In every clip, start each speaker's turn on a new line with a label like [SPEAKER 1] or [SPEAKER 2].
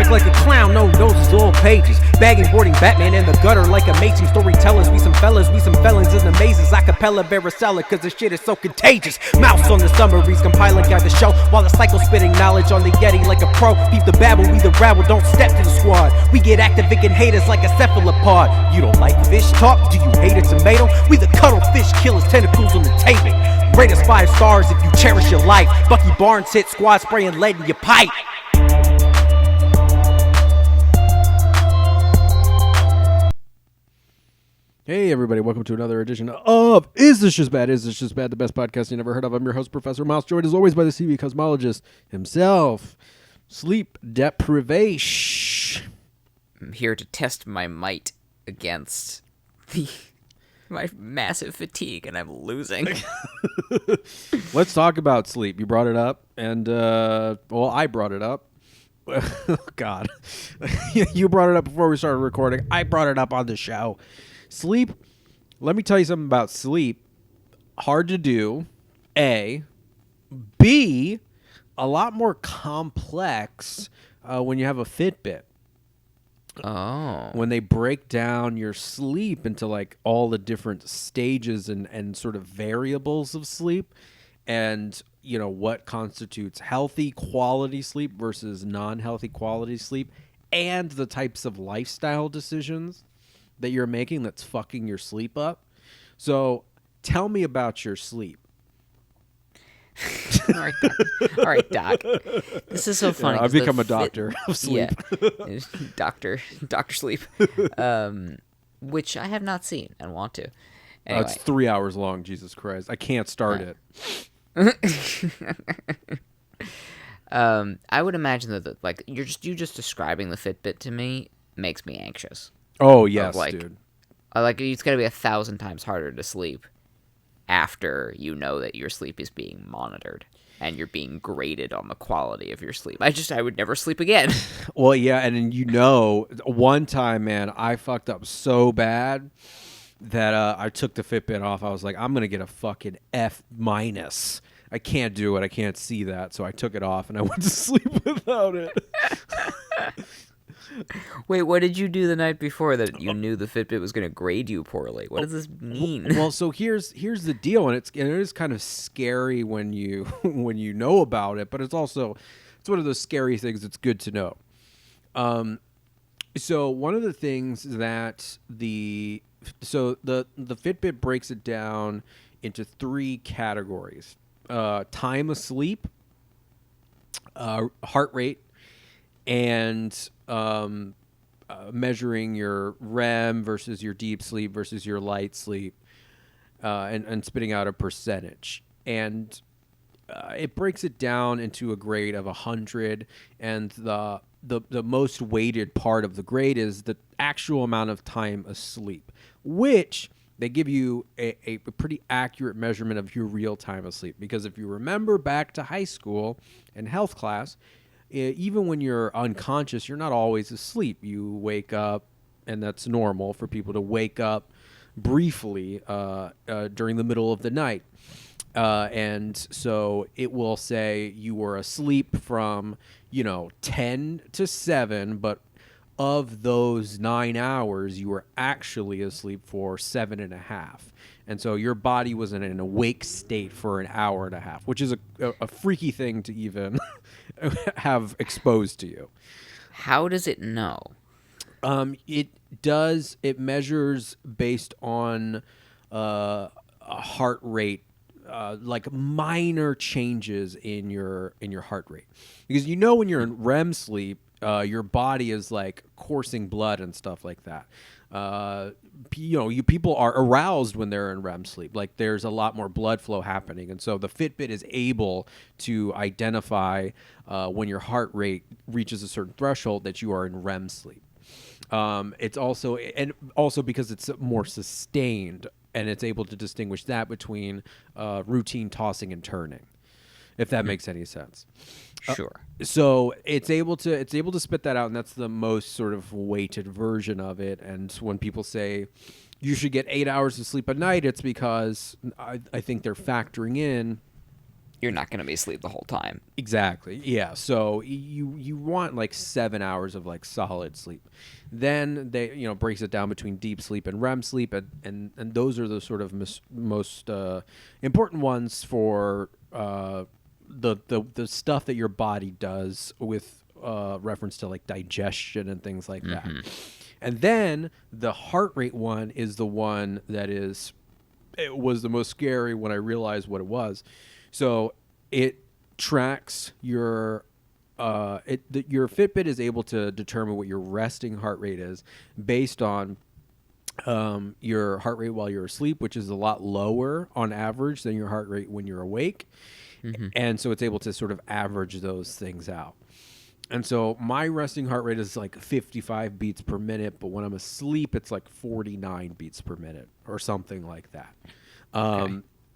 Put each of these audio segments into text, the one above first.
[SPEAKER 1] Mimic like a clown, no noses, all pages. Bagging, boarding Batman in the gutter like amazing storytellers. We some fellas, we some felons in the mazes. Acapella varicella, cause this shit is so contagious. Mouse on the summaries, compiling guide the show. While the cycle spitting knowledge on the Yeti like a pro. Beat the babble, we the rabble, don't step to the squad. We get active, and haters like a cephalopod. You don't like fish talk? Do you hate a tomato? We the cuttlefish killers, tentacles on the table. Rate us 5 stars if you cherish your life. Bucky Barnes hit squad spraying lead in your pipe.
[SPEAKER 2] Hey everybody, welcome to another edition of Is This Just Bad? Is This Just Bad? The best podcast you never heard of. I'm your host, Professor Mouse, joined as always by the CV Cosmologist himself. Sleep deprivation.
[SPEAKER 3] I'm here to test my might against my massive fatigue, and I'm losing.
[SPEAKER 2] Let's talk about sleep. You brought it up, and, I brought it up. Oh, God. You brought it up before we started recording. I brought it up on the show. Sleep, let me tell you something about sleep. Hard to do, A. B, a lot more complex when you have a Fitbit.
[SPEAKER 3] Oh.
[SPEAKER 2] When they break down your sleep into like all the different stages and sort of variables of sleep and, you know, what constitutes healthy quality sleep versus non-healthy quality sleep and the types of lifestyle decisions that you're making that's fucking your sleep up. So tell me about your sleep.
[SPEAKER 3] All right, Doc. This is so funny.
[SPEAKER 2] Yeah, I've become a doctor of sleep.
[SPEAKER 3] Yeah. Doctor Sleep. Which I have not seen and want to. Anyway.
[SPEAKER 2] It's 3 hours long, Jesus Christ. I can't start it.
[SPEAKER 3] I would imagine that like you just describing the Fitbit to me makes me anxious.
[SPEAKER 2] Oh, yes, dude.
[SPEAKER 3] It's got to be 1,000 times harder to sleep after you know that your sleep is being monitored and you're being graded on the quality of your sleep. I would never sleep again.
[SPEAKER 2] Well, yeah, and then one time, man, I fucked up so bad that I took the Fitbit off. I was like, I'm going to get a fucking F-. I can't do it. I can't see that. So I took it off and I went to sleep without it.
[SPEAKER 3] Wait, what did you do the night before that you knew the Fitbit was going to grade you poorly? What does this mean?
[SPEAKER 2] Well, so here's the deal, and it is kind of scary when you know about it, but it's one of those scary things that's good to know. So one of the things that the Fitbit breaks it down into 3 categories: time asleep, heart rate, and measuring your REM versus your deep sleep versus your light sleep, and spitting out a percentage. And it breaks it down into a grade of 100, and the most weighted part of the grade is the actual amount of time asleep, which they give you a pretty accurate measurement of your real time asleep. Because if you remember back to high school and health class, even when you're unconscious, you're not always asleep. You wake up, and that's normal for people to wake up briefly during the middle of the night. And so it will say you were asleep from, 10 to 7, but of those 9 hours, you were actually asleep for 7.5. And so your body was in an awake state for an hour and a half, which is a freaky thing to even have exposed to you.
[SPEAKER 3] How does it know?
[SPEAKER 2] It measures based on a heart rate, like minor changes in your heart rate. Because when you're in REM sleep, your body is like coursing blood and stuff like that. People are aroused when they're in REM sleep. Like there's a lot more blood flow happening, and so the Fitbit is able to identify when your heart rate reaches a certain threshold that you are in REM sleep. It's also because it's more sustained, and it's able to distinguish that between routine tossing and turning, if that makes any sense.
[SPEAKER 3] Sure.
[SPEAKER 2] So it's able to spit that out, and that's the most sort of weighted version of it. And when people say you should get 8 hours of sleep a night, it's because I think they're factoring in
[SPEAKER 3] you're not going to be asleep the whole time.
[SPEAKER 2] Exactly. Yeah. So you want like 7 hours of like solid sleep. Then they breaks it down between deep sleep and REM sleep, and those are the sort of most important ones for the stuff that your body does with reference to like digestion and things like that. And then the heart rate one is the one that it was the most scary when I realized what it was. So it tracks your your Fitbit is able to determine what your resting heart rate is based on your heart rate while you're asleep, which is a lot lower on average than your heart rate when you're awake. And so it's able to sort of average those things out. And so my resting heart rate is like 55 beats per minute, but when I'm asleep, it's like 49 beats per minute or something like that.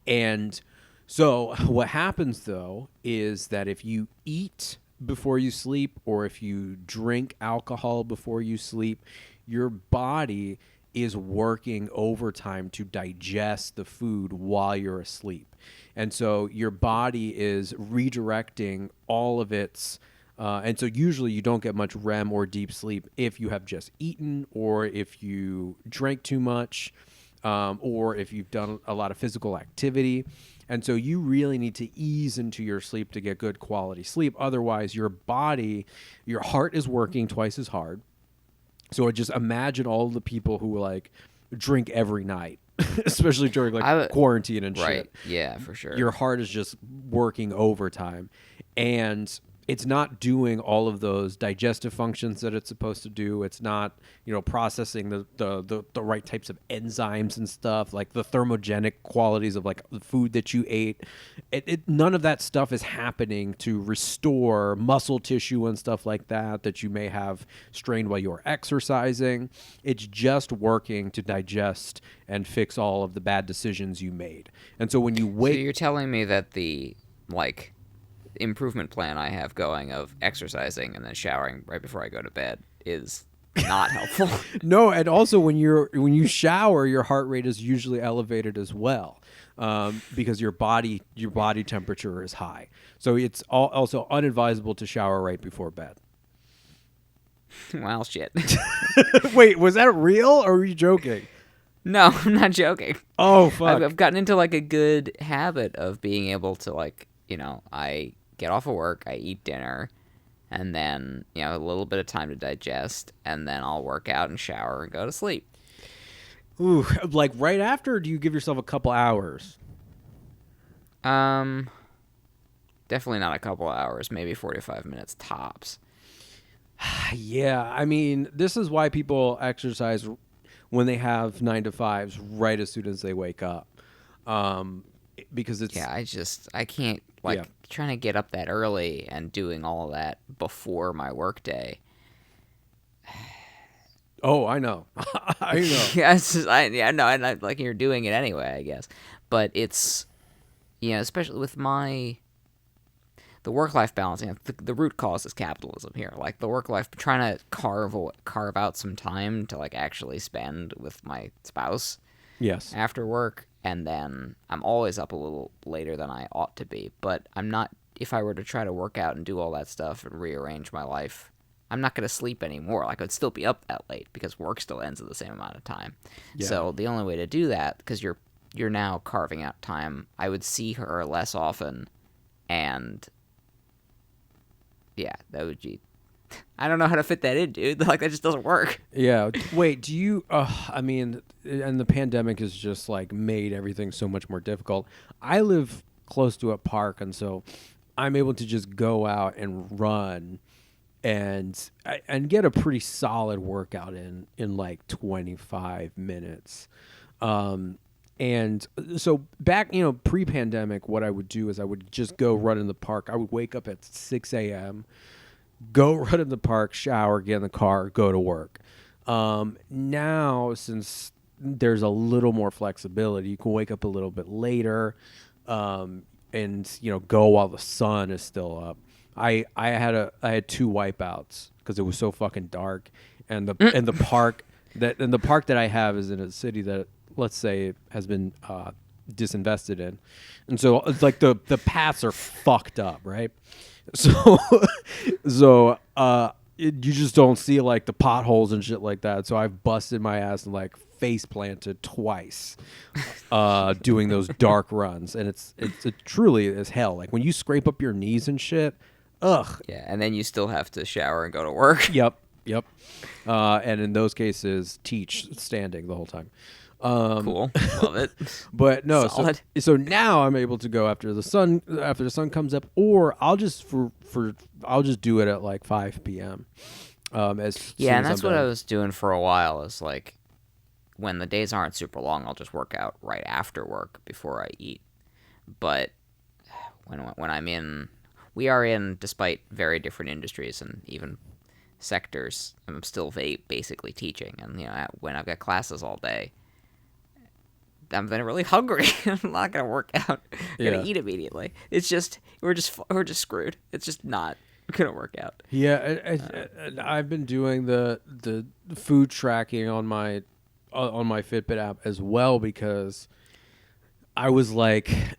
[SPEAKER 2] And so what happens, though, is that if you eat before you sleep or if you drink alcohol before you sleep, your body is working overtime to digest the food while you're asleep. And so your body is redirecting all of its and so usually you don't get much REM or deep sleep if you have just eaten or if you drank too much or if you've done a lot of physical activity. And so you really need to ease into your sleep to get good quality sleep. Otherwise, your heart is working twice as hard. So just imagine all the people who like drink every night, especially during like quarantine and shit.
[SPEAKER 3] Right. Yeah, for sure.
[SPEAKER 2] Your heart is just working overtime. And it's not doing all of those digestive functions that it's supposed to do. It's not, processing the right types of enzymes and stuff, like the thermogenic qualities of like the food that you ate. None of that stuff is happening to restore muscle tissue and stuff like that you may have strained while you're exercising. It's just working to digest and fix all of the bad decisions you made. And so when you wake...
[SPEAKER 3] So you're telling me that the, improvement plan I have going of exercising and then showering right before I go to bed is not helpful.
[SPEAKER 2] No, and also when you shower, your heart rate is usually elevated as well, because your body temperature is high. So it's also unadvisable to shower right before bed.
[SPEAKER 3] Well, shit.
[SPEAKER 2] Wait, was that real or were you joking?
[SPEAKER 3] No, I'm not joking.
[SPEAKER 2] Oh, fuck.
[SPEAKER 3] I've gotten into a good habit of being able to I get off of work, I eat dinner, and then, a little bit of time to digest, and then I'll work out and shower and go to sleep.
[SPEAKER 2] Ooh, like right after, or do you give yourself a couple hours?
[SPEAKER 3] Definitely not a couple hours, maybe 45 minutes tops.
[SPEAKER 2] Yeah, I mean, this is why people exercise when they have 9-to-5s right as soon as they wake up. Because it's...
[SPEAKER 3] Yeah, I can't, trying to get up that early and doing all of that before my work day.
[SPEAKER 2] Oh, I know. I know.
[SPEAKER 3] And you're doing it anyway, I guess. But it's, especially with the work-life balancing, the root cause is capitalism here. Like, the work-life, trying to carve out some time to, actually spend with my spouse.
[SPEAKER 2] Yes.
[SPEAKER 3] After work. And then I'm always up a little later than I ought to be. But I'm not, if I were to try to work out and do all that stuff and rearrange my life, I'm not going to sleep anymore. I could still be up that late because work still ends at the same amount of time. Yeah. So the only way to do that, because you're now carving out time, I would see her less often. And yeah, that would be... I don't know how to fit that in, dude. That just doesn't work.
[SPEAKER 2] Yeah. Wait, do you... I mean, and the pandemic has just, made everything so much more difficult. I live close to a park, and so I'm able to just go out and run and get a pretty solid workout in 25 minutes. And so back, pre-pandemic, what I would do is I would just go run in the park. I would wake up at 6 a.m., go run in the park, shower, get in the car, go to work. Now, since there's a little more flexibility, you can wake up a little bit later, and go while the sun is still up. I had 2 wipeouts because it was so fucking dark, and the park that I have is in a city that, let's say, has been disinvested in. And so it's like the paths are fucked up, right? So you just don't see like the potholes and shit like that. So I've busted my ass and like face planted twice doing those dark runs, and it truly is hell. Like when you scrape up your knees and shit, ugh.
[SPEAKER 3] Yeah, and then you still have to shower and go to work.
[SPEAKER 2] Yep. And in those cases, teach standing the whole time.
[SPEAKER 3] Cool, love it.
[SPEAKER 2] But no,
[SPEAKER 3] Solid.
[SPEAKER 2] so now I'm able to go after the sun comes up, or I'll just I'll just do it at like 5 p.m. As soon
[SPEAKER 3] Yeah, and
[SPEAKER 2] as
[SPEAKER 3] that's
[SPEAKER 2] I'm
[SPEAKER 3] what I
[SPEAKER 2] done.
[SPEAKER 3] was doing for a while. Is like when the days aren't super long, I'll just work out right after work before I eat. But when I'm in, we are in, despite very different industries and even sectors, I'm still basically teaching. And when I've got classes all day, I'm then really hungry. I'm not gonna work out. I'm gonna eat immediately. It's just we're just screwed. It's just not gonna work out.
[SPEAKER 2] Yeah, I've been doing the food tracking on my Fitbit app as well, because I was like,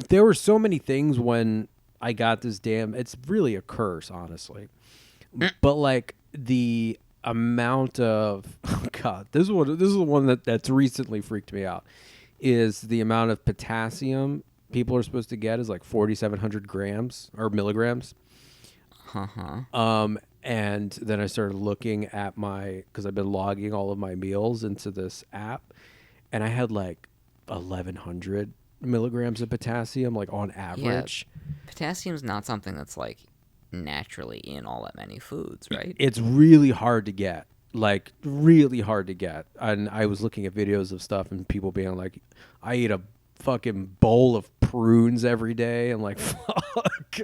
[SPEAKER 2] there were so many things when I got this damn. It's really a curse, honestly. But like the amount of God, this is the one that's recently freaked me out. Is the amount of potassium people are supposed to get is like 4,700 grams or milligrams. And then I started looking at because I've been logging all of my meals into this app, and I had like 1,100 milligrams of potassium, like on average.
[SPEAKER 3] Yeah, potassium's not something that's like naturally in all that many foods, right?
[SPEAKER 2] It's really hard to get. Like really hard to get. And I was looking at videos of stuff and people being like, I eat a fucking bowl of prunes every day, and like fuck,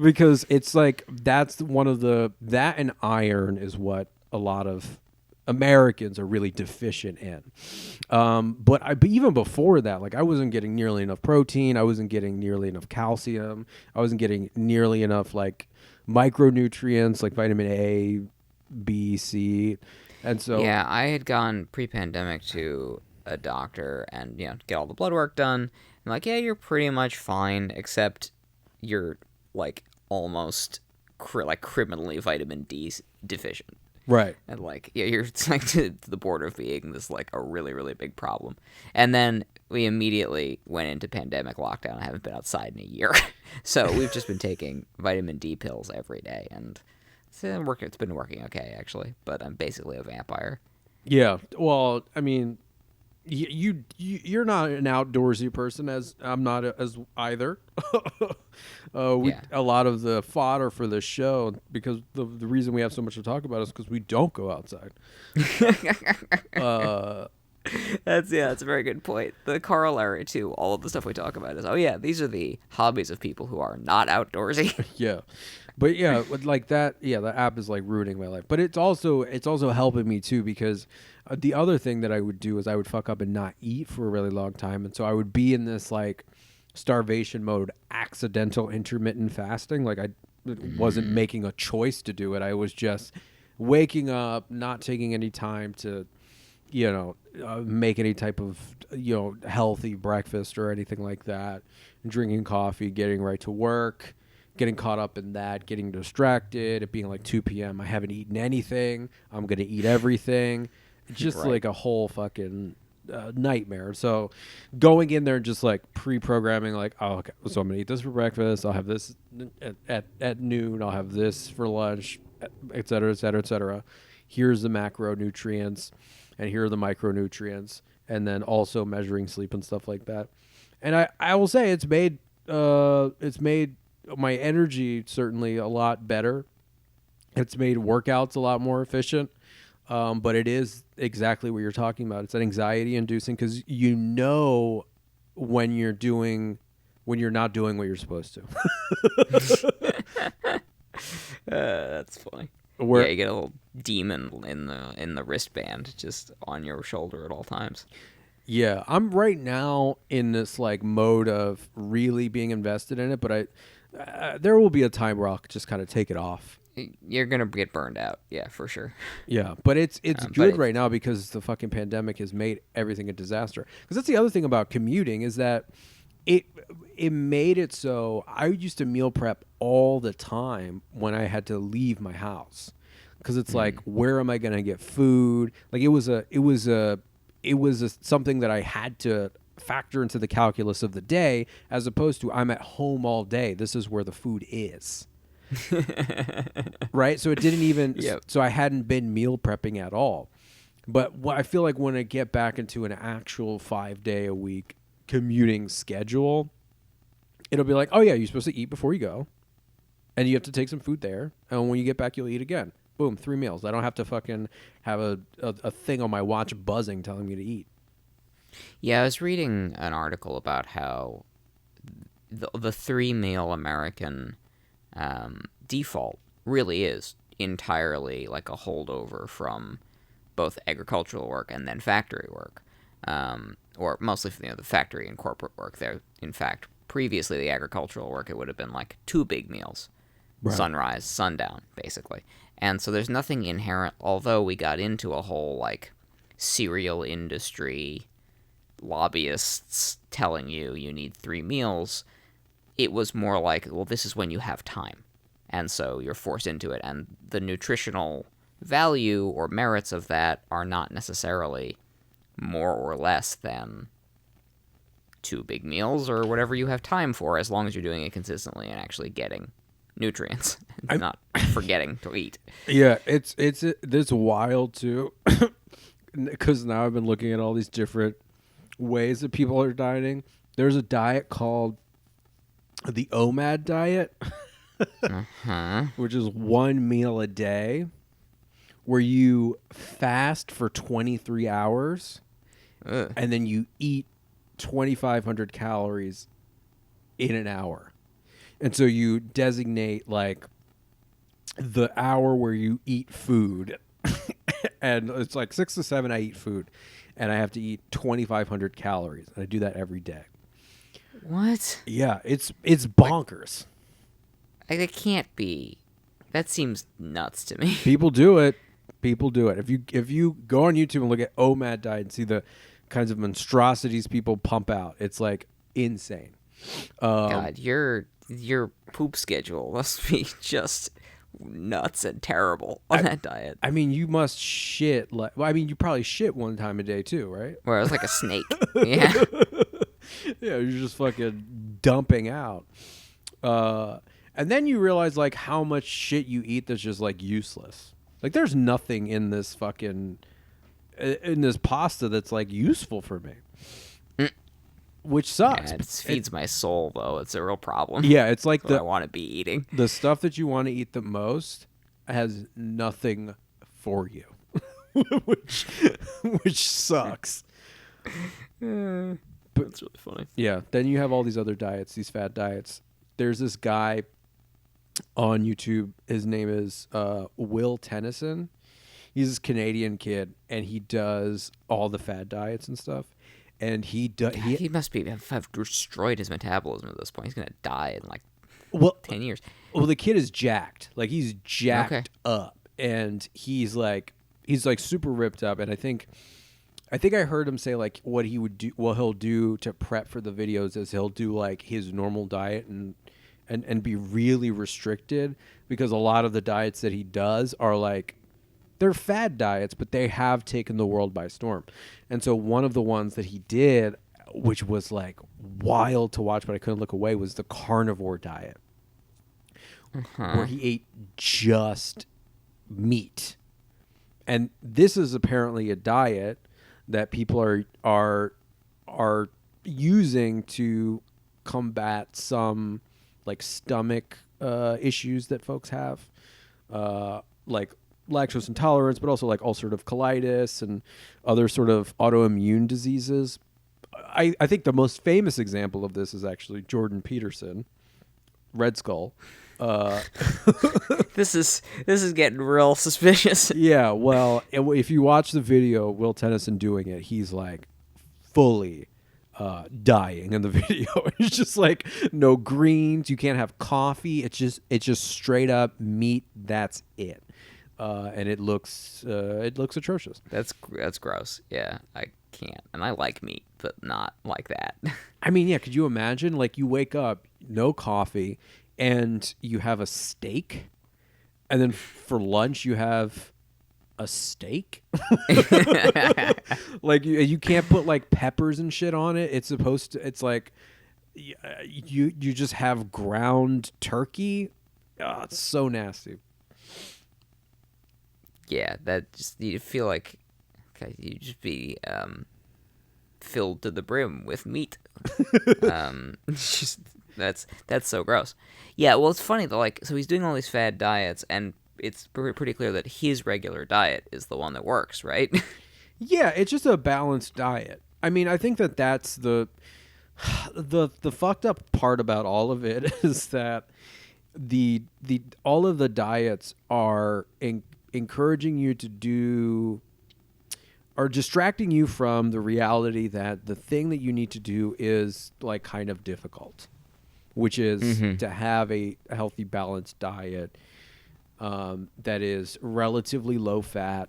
[SPEAKER 2] because it's like that's one of that and iron is what a lot of Americans are really deficient in. But even before that, like I wasn't getting nearly enough protein, I wasn't getting nearly enough calcium, I wasn't getting nearly enough like micronutrients like vitamin A, B, C. And so
[SPEAKER 3] yeah, I had gone pre-pandemic to a doctor and get all the blood work done. And like, yeah, you're pretty much fine, except you're like almost criminally vitamin D deficient.
[SPEAKER 2] right.
[SPEAKER 3] And like, yeah, you're it's like to the border of being this like a really, really big problem. And then we immediately went into pandemic lockdown. I haven't been outside in a year. So we've just been taking vitamin D pills every day, and it's been working okay, actually. But I'm basically a vampire.
[SPEAKER 2] Yeah. Well, I mean, you're not an outdoorsy person, as I'm not as either. A lot of the fodder for the show, because the reason we have so much to talk about is because we don't go outside.
[SPEAKER 3] That's a very good point. The corollary to all of the stuff we talk about is, these are the hobbies of people who are not outdoorsy.
[SPEAKER 2] Yeah. But yeah, like that. Yeah, the app is like ruining my life. But it's also helping me too, because the other thing that I would do is I would fuck up and not eat for a really long time, and so I would be in this like starvation mode, accidental intermittent fasting. Like I wasn't making a choice to do it. I was just waking up, not taking any time to, make any type of healthy breakfast or anything like that, drinking coffee, getting right to work. Getting caught up in that, getting distracted, it being like 2 p.m. I haven't eaten anything. I'm going to eat everything. It's just
[SPEAKER 3] Right.
[SPEAKER 2] like a whole fucking nightmare. So going in there and just like pre-programming, like, oh, okay, so I'm going to eat this for breakfast. I'll have this at noon. I'll have this for lunch, et cetera, et cetera, et cetera. Here's the macronutrients and here are the micronutrients. And then also measuring sleep and stuff like that. And I will say it's made my energy certainly a lot better. It's made workouts a lot more efficient. But it is exactly what you're talking about. It's an anxiety inducing, because when you're not doing what you're supposed to.
[SPEAKER 3] That's funny. You get a little demon in the wristband just on your shoulder at all times.
[SPEAKER 2] Yeah, I'm right now in this like mode of really being invested in it, but there will be a time where I'll just kind of take it off
[SPEAKER 3] You're gonna get burned out. Yeah, for sure.
[SPEAKER 2] Yeah, but it's
[SPEAKER 3] But
[SPEAKER 2] good
[SPEAKER 3] if-
[SPEAKER 2] right now because the fucking pandemic has made everything a disaster. Because that's the other thing about commuting is that it made it so I used to meal prep all the time when I had to leave my house. Because it's like, where am I going to get food? Like it was something that I had to factor into the calculus of the day, as opposed to I'm at home all day. This is where the food is. Right? So it didn't even,
[SPEAKER 3] Yep.
[SPEAKER 2] so I hadn't been meal prepping at all. But what I feel like when I get back into an actual 5-day a week commuting schedule, it'll be like, oh yeah, you're supposed to eat before you go, and you have to take some food there, and when you get back, you'll eat again. Boom, 3 meals. I don't have to fucking have a thing on my watch buzzing telling me to eat.
[SPEAKER 3] Yeah, I was reading an article about how the 3-meal American default really is entirely like a holdover from both agricultural work and then factory work, or mostly for the factory and corporate work. There, in fact, previously the agricultural work, it would have been like 2 big meals,
[SPEAKER 2] Right.
[SPEAKER 3] sunrise, sundown, basically. And so there's nothing inherent. Although we got into a whole like cereal industry, lobbyists telling you need 3 meals, it was more like, well, this is when you have time, and so you're forced into it, and the nutritional value or merits of that are not necessarily more or less than 2 big meals or whatever you have time for, as long as you're doing it consistently and actually getting nutrients and not forgetting to eat.
[SPEAKER 2] Yeah, it's wild too, because now I've been looking at all these different ways that people are dieting. There's a diet called the OMAD diet, which is 1 meal a day, where you fast for 23 hours, and then you eat 2,500 calories in an hour. And so you designate like the hour where you eat food, and it's like 6 to 7 I eat food, and I have to eat 2,500 calories, and I do that every day.
[SPEAKER 3] What?
[SPEAKER 2] Yeah, it's bonkers.
[SPEAKER 3] Like, it can't be. That seems nuts to me.
[SPEAKER 2] People do it. If you go on YouTube and look at OMAD diet and see the kinds of monstrosities people pump out, it's like insane.
[SPEAKER 3] God, your poop schedule must be just nuts and terrible on that diet.
[SPEAKER 2] I mean, you must shit like. Well, I mean, you probably shit one time a day too, right?
[SPEAKER 3] Where it was like a snake. Yeah.
[SPEAKER 2] Yeah, you're just fucking dumping out. And then you realize like how much shit you eat that's just like useless. Like there's nothing in this pasta that's like useful for me. Which sucks.
[SPEAKER 3] Yeah, it feeds my soul, though. It's a real problem.
[SPEAKER 2] Yeah, it's like
[SPEAKER 3] what I want to be eating.
[SPEAKER 2] The stuff that you want to eat the most has nothing for you, which sucks.
[SPEAKER 3] But it's really funny.
[SPEAKER 2] Yeah. Then you have all these other diets, these fad diets. There's this guy on YouTube. His name is Will Tennyson. He's this Canadian kid, and he does all the fad diets and stuff. And he
[SPEAKER 3] must have destroyed his metabolism at this point. He's gonna die in like 10 years.
[SPEAKER 2] Well, the kid is jacked. Like he's jacked up, and he's like super ripped up. And I think I heard him say like what he'll do to prep for the videos is he'll do like his normal diet and be really restricted, because a lot of the diets that he does are like, they're fad diets, but they have taken the world by storm. And so one of the ones that he did, which was like wild to watch, but I couldn't look away, was the carnivore diet, where he ate just meat. And this is apparently a diet that people are using to combat some like stomach issues that folks have, like lactose intolerance, but also like ulcerative colitis and other sort of autoimmune diseases. I think the most famous example of this is actually Jordan Peterson, Red Skull.
[SPEAKER 3] This is getting real suspicious.
[SPEAKER 2] Yeah, well, if you watch the video, Will Tennyson doing it, he's like fully dying in the video. It's just like no greens. You can't have coffee. It's just straight up meat. That's it. And it looks atrocious.
[SPEAKER 3] That's gross. Yeah, I can't. And I like meat, but not like that.
[SPEAKER 2] I mean, yeah. Could you imagine? Like you wake up, no coffee, and you have a steak, and then for lunch you have a steak. Like you can't put like peppers and shit on it. It's supposed to. It's like you just have ground turkey. Oh, it's so nasty.
[SPEAKER 3] Yeah, that just you feel like you just be filled to the brim with meat. It's just that's so gross. Yeah, well, it's funny though. Like, so he's doing all these fad diets, and it's pretty clear that his regular diet is the one that works, right?
[SPEAKER 2] Yeah, it's just a balanced diet. I mean, I think that's the fucked up part about all of it is that the all of the diets are encouraging you to do are distracting you from the reality that the thing that you need to do is like kind of difficult, which is to have a healthy, balanced diet that is relatively low fat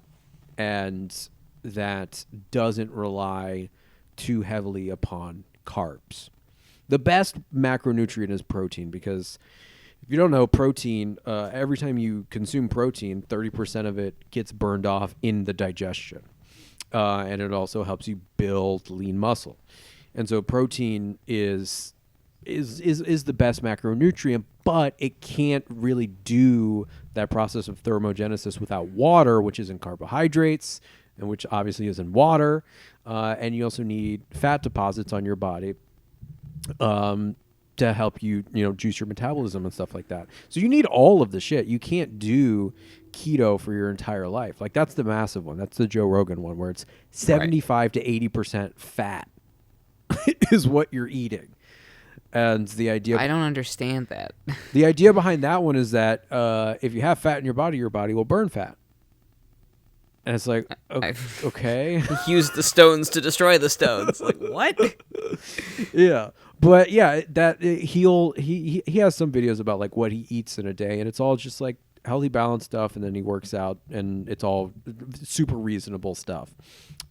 [SPEAKER 2] and that doesn't rely too heavily upon carbs. The best macronutrient is protein, because if you don't know, protein, every time you consume protein, 30% of it gets burned off in the digestion. And it also helps you build lean muscle. And so protein is the best macronutrient, but it can't really do that process of thermogenesis without water, which is in carbohydrates, and which obviously is in water. And you also need fat deposits on your body to help you, juice your metabolism and stuff like that. So you need all of the shit. You can't do keto for your entire life. Like, that's the massive one. That's the Joe Rogan one, where it's 75 to 80% fat is what you're eating. And the idea...
[SPEAKER 3] I don't understand that.
[SPEAKER 2] The idea behind that one is that if you have fat in your body will burn fat. And it's like, okay.
[SPEAKER 3] Use the stones to destroy the stones. Like, what?
[SPEAKER 2] Yeah. But yeah, that he has some videos about like what he eats in a day, and it's all just like healthy, balanced stuff, and then he works out, and it's all super reasonable stuff.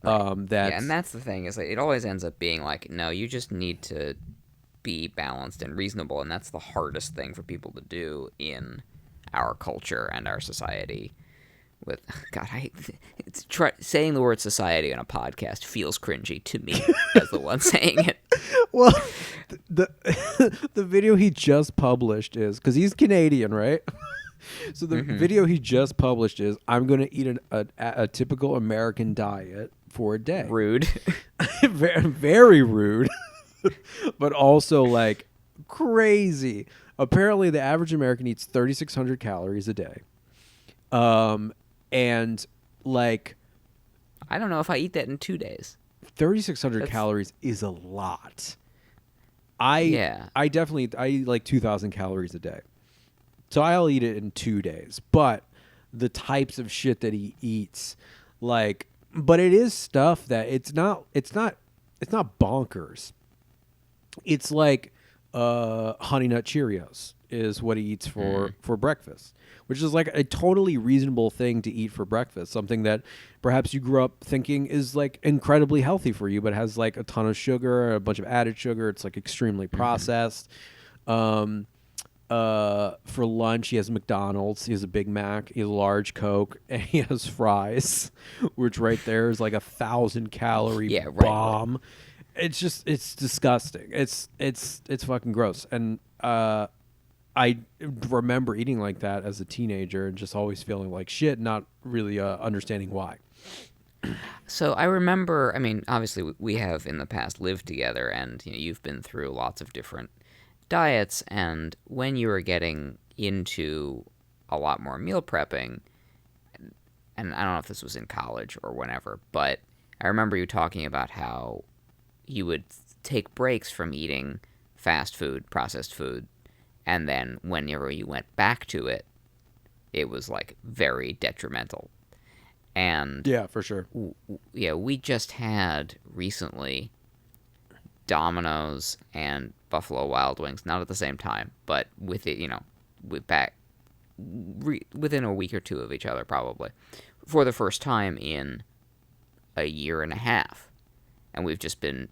[SPEAKER 3] Yeah, and that's the thing, is like, it always ends up being like, no, you just need to be balanced and reasonable, and that's the hardest thing for people to do in our culture and our society. With God, saying the word society on a podcast feels cringy to me as the one saying it.
[SPEAKER 2] Well, the video he just published is, because he's Canadian, right? So the video he just published is, I'm going to eat a typical American diet for a day.
[SPEAKER 3] Rude.
[SPEAKER 2] Very, very rude. But also like crazy. Apparently the average American eats 3,600 calories a day. And like,
[SPEAKER 3] I don't know if I eat that in 2 days.
[SPEAKER 2] 3,600 calories is a lot. I like 2,000 calories a day. So I'll eat it in 2 days. But the types of shit that he eats, like, but it is stuff that it's not bonkers. It's like Honey Nut Cheerios is what he eats for breakfast, which is like a totally reasonable thing to eat for breakfast. Something that perhaps you grew up thinking is like incredibly healthy for you, but has like a ton of sugar, a bunch of added sugar. It's like extremely processed. For lunch, he has McDonald's. He has a Big Mac. He has a large Coke, and he has fries, which right there is like 1,000-calorie bomb. It's disgusting. It's fucking gross. And I remember eating like that as a teenager and just always feeling like shit, not really understanding why.
[SPEAKER 3] So I remember, I mean, obviously we have in the past lived together, and you've been through lots of different diets, and when you were getting into a lot more meal prepping, and I don't know if this was in college or whenever, but I remember you talking about how you would take breaks from eating fast food, processed food, and then whenever you went back to it, it was like very detrimental. And
[SPEAKER 2] yeah, for sure.
[SPEAKER 3] We just had recently Domino's and Buffalo Wild Wings, not at the same time, but with it, within a week or two of each other, probably, for the first time in a year and a half. And we've just been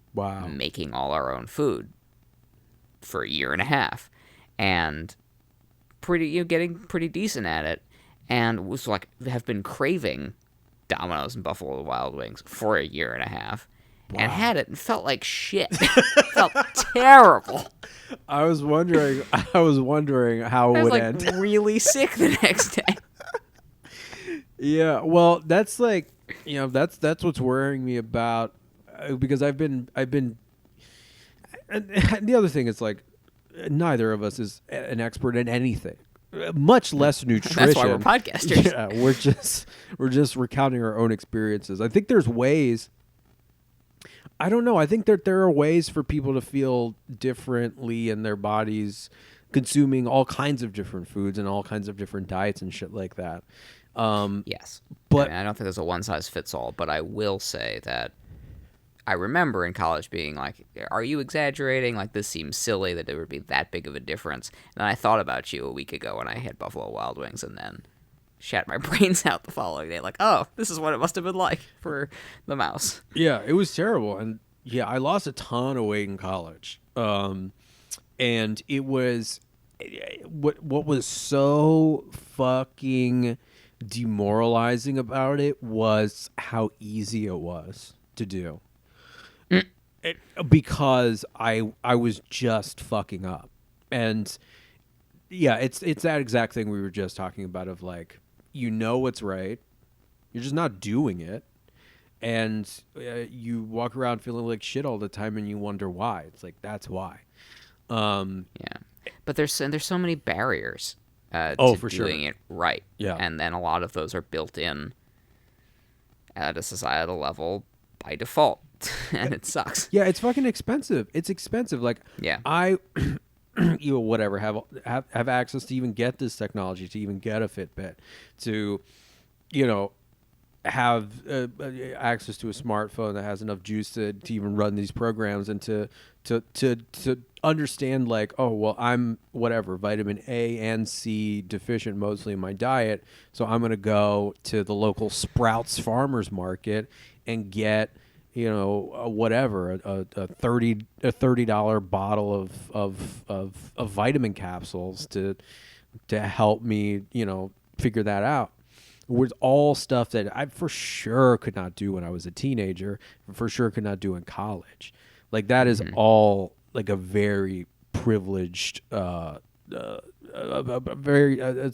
[SPEAKER 3] making all our own food for a year and a half, and getting pretty decent at it, and was like, have been craving Domino's and Buffalo Wild Wings for a year and a half. Wow. And had it and felt like shit. Felt terrible.
[SPEAKER 2] I was wondering how it would end.
[SPEAKER 3] Really sick the next day.
[SPEAKER 2] Yeah, well, that's like, that's what's worrying me about, because I've been and the other thing is, like, neither of us is an expert in anything, much less nutrition.
[SPEAKER 3] That's why we're podcasters.
[SPEAKER 2] Yeah, we're just recounting our own experiences. I think there's ways. I don't know. I think that there are ways for people to feel differently in their bodies, consuming all kinds of different foods and all kinds of different diets and shit like that.
[SPEAKER 3] Yes.
[SPEAKER 2] But
[SPEAKER 3] I don't think there's a one-size-fits-all, but I will say that I remember in college being like, are you exaggerating? Like, this seems silly that there would be that big of a difference. And I thought about you a week ago when I had Buffalo Wild Wings and then shat my brains out the following day. Like, oh, this is what it must have been like for the mouse.
[SPEAKER 2] Yeah, it was terrible. And yeah, I lost a ton of weight in college. And it was, what was so fucking demoralizing about it was how easy it was to do. Because I was just fucking up. And yeah, it's that exact thing we were just talking about, of like, what's right, you're just not doing it, and you walk around feeling like shit all the time, and you wonder why. It's like, that's why.
[SPEAKER 3] Yeah, but there's so many barriers to doing it right.
[SPEAKER 2] Yeah,
[SPEAKER 3] and then a lot of those are built in at a societal level by default. And it sucks.
[SPEAKER 2] Yeah, it's fucking expensive. It's expensive. Like,
[SPEAKER 3] yeah,
[SPEAKER 2] I whatever, have access to even get this technology, to even get a Fitbit, to have access to a smartphone that has enough juice to even run these programs, and to understand, like, oh, well, I'm whatever, vitamin A and C deficient mostly in my diet, so I'm gonna go to the local Sprouts farmers market and get whatever, a $30 bottle of vitamin capsules to help me figure that out. It was all stuff that I for sure could not do when I was a teenager, for sure could not do in college. Like, that is all like a very privileged, it's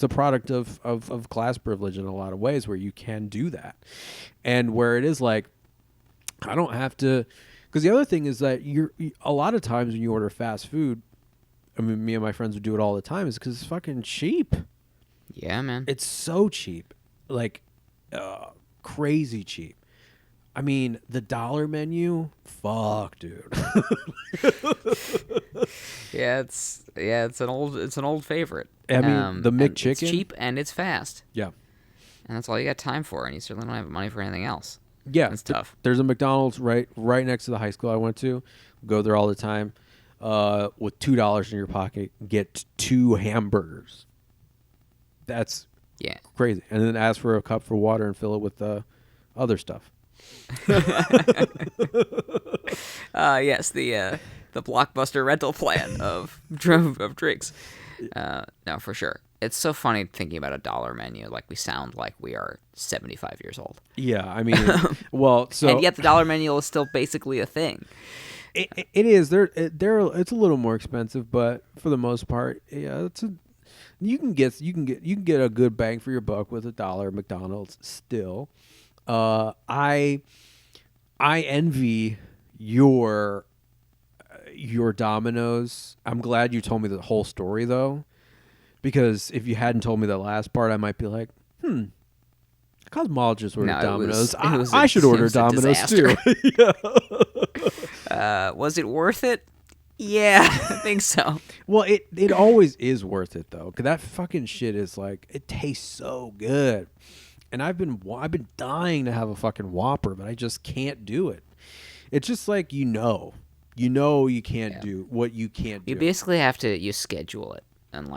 [SPEAKER 2] a product of class privilege in a lot of ways, where you can do that, and where it is like, I don't have to, because the other thing is that a lot of times when you order fast food, I mean, me and my friends would do it all the time, is because it's fucking cheap.
[SPEAKER 3] Yeah, man.
[SPEAKER 2] It's so cheap, like crazy cheap. I mean, the dollar menu, fuck, dude.
[SPEAKER 3] It's an old favorite.
[SPEAKER 2] I mean, the McChicken,
[SPEAKER 3] it's cheap and it's fast.
[SPEAKER 2] Yeah,
[SPEAKER 3] and that's all you got time for, and you certainly don't have money for anything else.
[SPEAKER 2] Yeah,
[SPEAKER 3] it's tough.
[SPEAKER 2] There's a McDonald's right next to the high school I went to. Go there all the time. With $2 in your pocket, get 2 hamburgers. That's crazy. And then ask for a cup for water and fill it with other stuff.
[SPEAKER 3] Yes, the Blockbuster rental plan of drinks. No, for sure. It's so funny thinking about a dollar menu. Like, we sound like we are 75 years old.
[SPEAKER 2] Yeah, I mean, well, so,
[SPEAKER 3] and yet the dollar menu is still basically a thing.
[SPEAKER 2] It is. It's a little more expensive, but for the most part, yeah, you can get a good bang for your buck with $1 at McDonald's still. I envy your Domino's. I'm glad you told me the whole story, though. Because if you hadn't told me the last part, I might be like, Cosmologist ordered Domino's. I should order Domino's too.
[SPEAKER 3] Was it worth it? Yeah, I think so.
[SPEAKER 2] Well, it always is worth it, though, because that fucking shit is like, it tastes so good. And I've been dying to have a fucking Whopper, but I just can't do it. It's just like, You know you can't do what you can't do.
[SPEAKER 3] You basically have to schedule it, and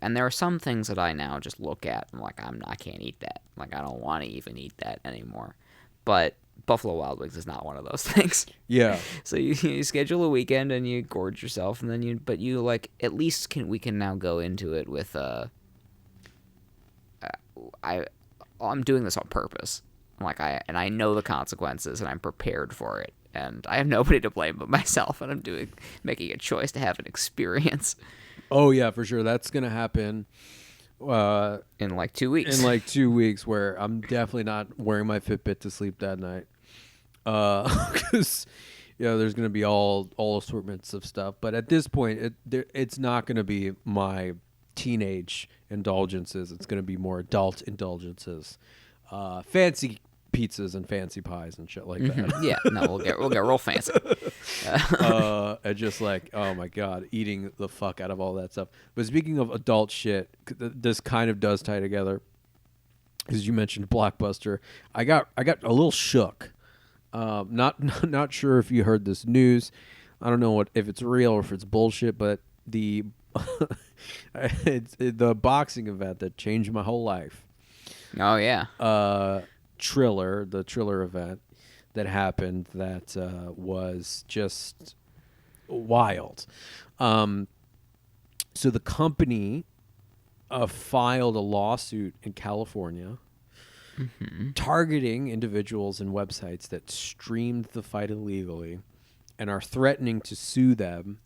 [SPEAKER 3] and there are some things that I now just look at and like I can't eat that. Like I don't want to even eat that anymore. But Buffalo Wild Wings is not one of those things.
[SPEAKER 2] Yeah.
[SPEAKER 3] So you schedule a weekend and you gorge yourself, and then you like at least we can now go into it with I'm doing this on purpose. I know the consequences and I'm prepared for it, and I have nobody to blame but myself, and I'm making a choice to have an experience.
[SPEAKER 2] Oh yeah, for sure. That's gonna happen.
[SPEAKER 3] In like 2 weeks.
[SPEAKER 2] In like 2 weeks, where I'm definitely not wearing my Fitbit to sleep that night, because there's gonna be all assortments of stuff. But at this point, it's not gonna be my teenage indulgences. It's gonna be more adult indulgences, fancy pizzas and fancy pies and shit like that.
[SPEAKER 3] Yeah, no, we'll get real fancy.
[SPEAKER 2] And just like, oh my god, eating the fuck out of all that stuff. But speaking of adult shit, this kind of does tie together, because you mentioned Blockbuster. I got a little shook. Not sure if you heard this news. I don't know if it's real or if it's bullshit, but the the boxing event that changed my whole life.
[SPEAKER 3] Oh yeah.
[SPEAKER 2] The Triller event that happened that was just wild. So the company filed a lawsuit in California targeting individuals and websites that streamed the fight illegally and are threatening to sue them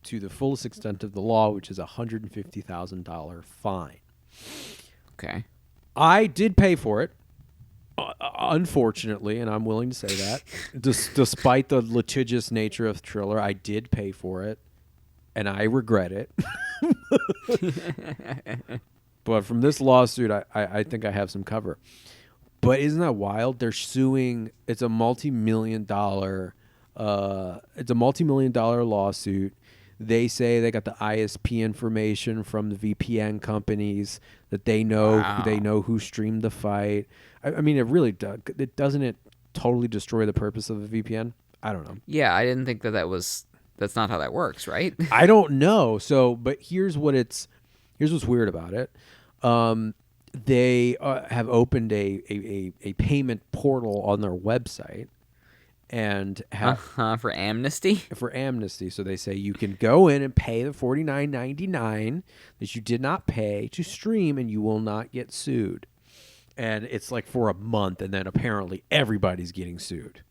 [SPEAKER 2] to the fullest extent of the law, which is a $150,000 fine.
[SPEAKER 3] Okay.
[SPEAKER 2] I did pay for it. Unfortunately, and I'm willing to say that, despite the litigious nature of Triller, I did pay for it, and I regret it. But from this lawsuit, I think I have some cover. But isn't that wild? They're suing. It's a multi-million-dollar lawsuit. They say they got the ISP information from the VPN companies that they know.
[SPEAKER 3] Wow.
[SPEAKER 2] They know who streamed the fight. I mean, it really does. Doesn't it totally destroy the purpose of a VPN? I don't know.
[SPEAKER 3] Yeah, I didn't think that's not how that works, right?
[SPEAKER 2] I don't know. So, but here's what's weird about it. They have opened a payment portal on their website. And
[SPEAKER 3] for amnesty?
[SPEAKER 2] For amnesty. So they say you can go in and pay the $49.99 that you did not pay to stream, and you will not get sued. And it's like for a month, and then apparently everybody's getting sued.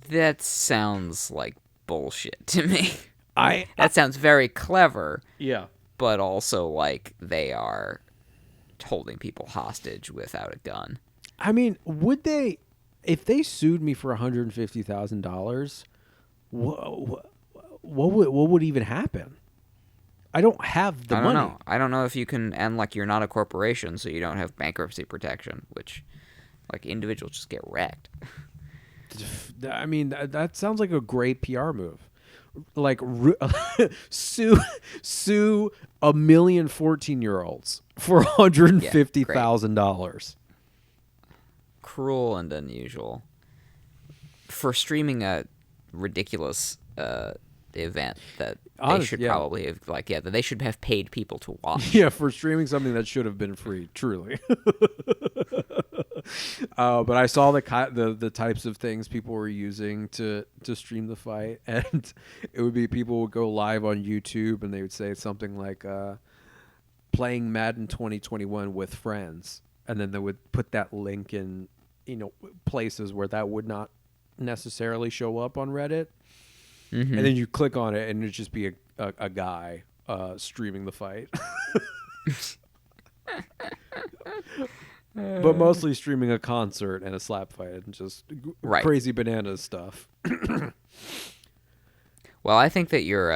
[SPEAKER 3] That sounds like bullshit to me. That sounds very clever.
[SPEAKER 2] Yeah.
[SPEAKER 3] But also like they are holding people hostage without a gun.
[SPEAKER 2] I mean, would they... If they sued me for $150,000, what would even happen? I don't have the money.
[SPEAKER 3] Know. I don't know if you can, and like you're not a corporation, so you don't have bankruptcy protection, which like individuals just get wrecked.
[SPEAKER 2] I mean, that sounds like a great PR move. Like sue 1,000,000 14-year-olds for $150,000.
[SPEAKER 3] Cruel and unusual for streaming a ridiculous event that they should probably have that they should have paid people to watch.
[SPEAKER 2] Yeah, for streaming something that should have been free, truly. But I saw the types of things people were using to stream the fight, and it would be people would go live on YouTube and they would say something like playing Madden 2021 with friends, and then they would put that link in places where that would not necessarily show up on Reddit. Mm-hmm. And then you click on it and it'd just be a guy streaming the fight. But mostly streaming a concert and a slap fight and just crazy bananas stuff.
[SPEAKER 3] Well, I think that your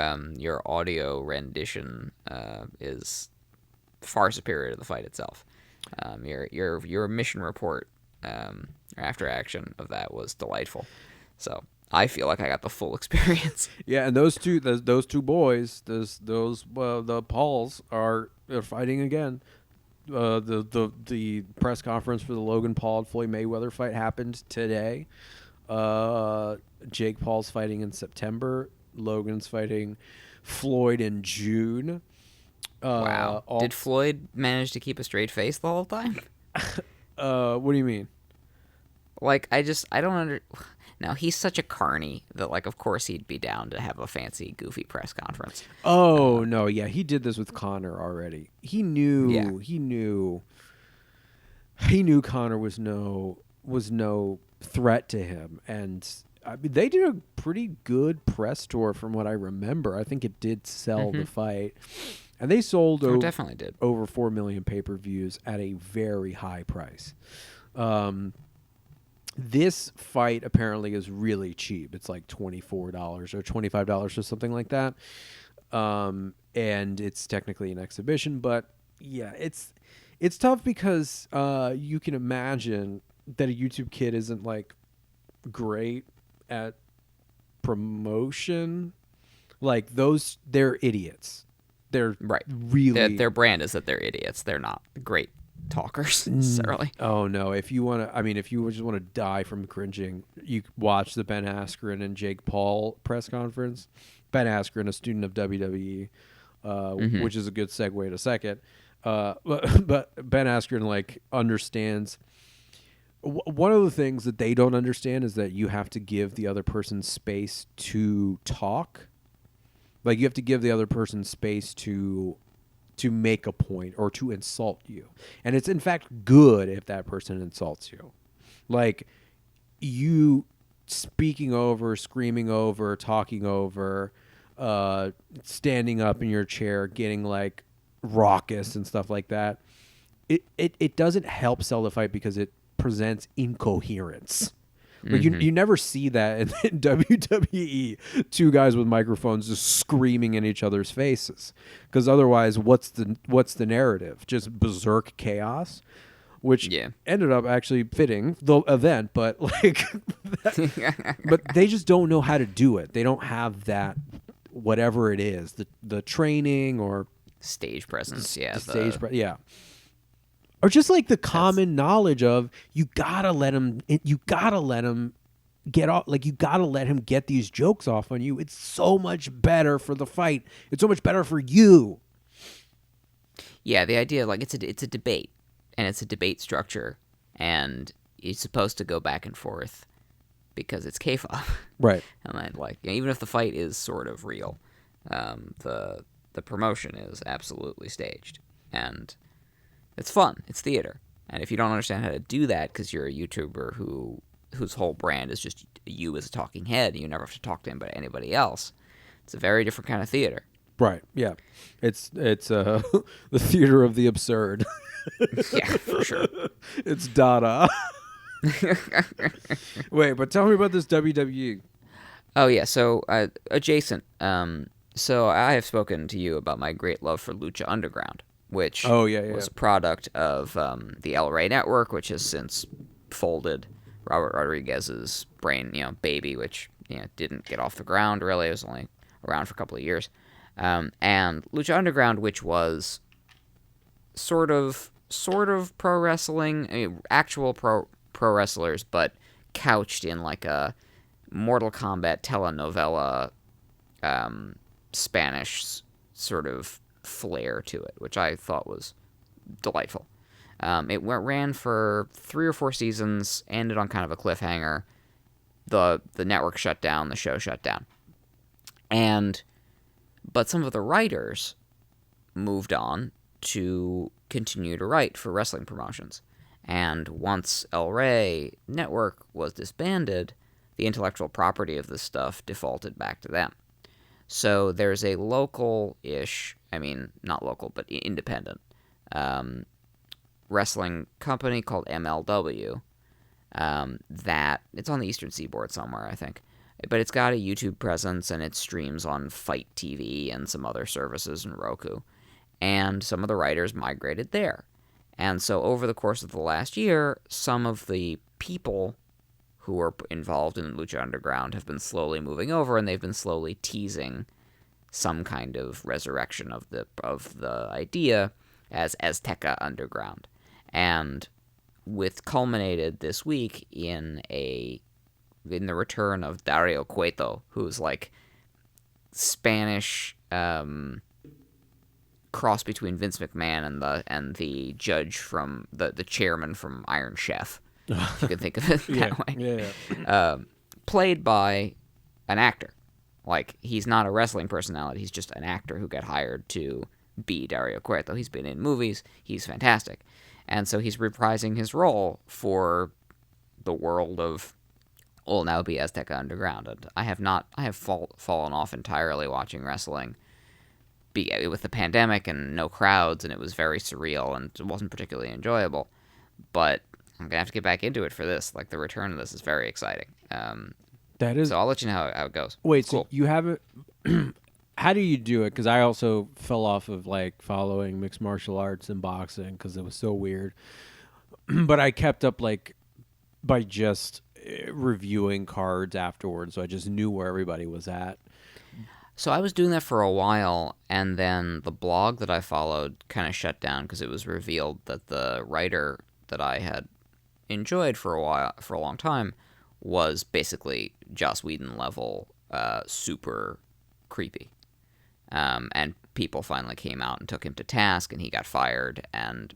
[SPEAKER 3] audio rendition is far superior to the fight itself. Your mission report after action of that was delightful. So I feel like I got the full experience.
[SPEAKER 2] Yeah, and those two boys, the Pauls are fighting again. The press conference for the Logan Paul and Floyd Mayweather fight happened today. Jake Paul's fighting in September. Logan's fighting Floyd in June.
[SPEAKER 3] Wow. Did Floyd manage to keep a straight face the whole time?
[SPEAKER 2] What do you mean?
[SPEAKER 3] Like, I don't Now, he's such a carny that, like, of course he'd be down to have a fancy, goofy press conference.
[SPEAKER 2] Oh, no, yeah, he did this with Connor already. He knew Connor was no threat to him, and I mean, they did a pretty good press tour from what I remember. I think it did sell the fight, and they sold
[SPEAKER 3] Definitely did.
[SPEAKER 2] over 4 million pay-per-views at a very high price. This fight apparently is really cheap. It's like $24 or $25 or something like that. And it's technically an exhibition, but yeah, it's tough because you can imagine that a YouTube kid isn't like great at promotion. Like they're idiots. They're
[SPEAKER 3] right.
[SPEAKER 2] Really
[SPEAKER 3] their brand is that they're idiots. They're not great talkers necessarily.
[SPEAKER 2] Oh no! If you just want to die from cringing, you watch the Ben Askren and Jake Paul press conference. Ben Askren, a student of WWE, which is a good segue to second. But Ben Askren like understands. One of the things that they don't understand is that you have to give the other person space to talk. Like you have to give the other person space to make a point or to insult you. And it's in fact good if that person insults you. Like you speaking over, screaming over, talking over, standing up in your chair, getting like raucous and stuff like that. It doesn't help sell the fight because it presents incoherence. Like you never see that in WWE. Two guys with microphones just screaming in each other's faces, because otherwise, what's the narrative? Just berserk chaos, which ended up actually fitting the event, but like, but they just don't know how to do it. They don't have that, whatever it is, the training or
[SPEAKER 3] stage presence.
[SPEAKER 2] Or just like the common knowledge of you gotta let him get off. Like you gotta let him get these jokes off on you. It's so much better for the fight. It's so much better for you.
[SPEAKER 3] Yeah, the idea like it's a debate, and it's a debate structure, and it's supposed to go back and forth because it's kayfabe,
[SPEAKER 2] right?
[SPEAKER 3] And then like even if the fight is sort of real, the promotion is absolutely staged, and it's fun. It's theater. And if you don't understand how to do that because you're a YouTuber whose whole brand is just you as a talking head, and you never have to talk to anybody else, it's a very different kind of theater.
[SPEAKER 2] Right. Yeah. It's the theater of the absurd.
[SPEAKER 3] Yeah, for sure.
[SPEAKER 2] It's Dada. Wait, but tell me about this WWE.
[SPEAKER 3] Oh yeah, so adjacent. So I have spoken to you about my great love for Lucha Underground, which was a product of the El Rey Network, which has since folded. Robert Rodriguez's baby, which didn't get off the ground really. It was only around for a couple of years. And Lucha Underground, which was sort of pro wrestling, actual pro wrestlers, but couched in like a Mortal Kombat telenovela, Spanish sort of flair to it, which I thought was delightful. It ran for 3 or 4 seasons, ended on kind of a cliffhanger. The network shut down, the show shut down. But some of the writers moved on to continue to write for wrestling promotions. And once El Rey Network was disbanded, the intellectual property of this stuff defaulted back to them. So there's a local-ish, not local, but independent, wrestling company called MLW that it's on the Eastern Seaboard somewhere, I think. But it's got a YouTube presence, and it streams on Fight TV and some other services and Roku. And some of the writers migrated there. And so over the course of the last year, some of the people who were involved in Lucha Underground have been slowly moving over, and they've been slowly teasing some kind of resurrection of the idea as Azteca Underground. And with culminated this week in a in the return of Dario Cueto, who's like Spanish cross between Vince McMahon and the judge from the chairman from Iron Chef, if you can think of it that way.
[SPEAKER 2] Yeah.
[SPEAKER 3] Played by an actor. Like, he's not a wrestling personality. He's just an actor who got hired to be Dario Cueto. He's been in movies. He's fantastic. And so he's reprising his role for the world of will now be Azteca Underground. And I have fallen off entirely watching wrestling with the pandemic and no crowds, and it was very surreal and it wasn't particularly enjoyable. But I'm going to have to get back into it for this. Like, the return of this is very exciting.
[SPEAKER 2] That is.
[SPEAKER 3] So I'll let you know how it goes.
[SPEAKER 2] Wait,
[SPEAKER 3] cool.
[SPEAKER 2] So you haven't. How do you do it? Because I also fell off of like following mixed martial arts and boxing because it was so weird. But I kept up like by just reviewing cards afterwards, so I just knew where everybody was at.
[SPEAKER 3] So I was doing that for a while, and then the blog that I followed kind of shut down because it was revealed that the writer that I had enjoyed for a long time, was basically Joss Whedon level, super creepy. And people finally came out and took him to task, and he got fired.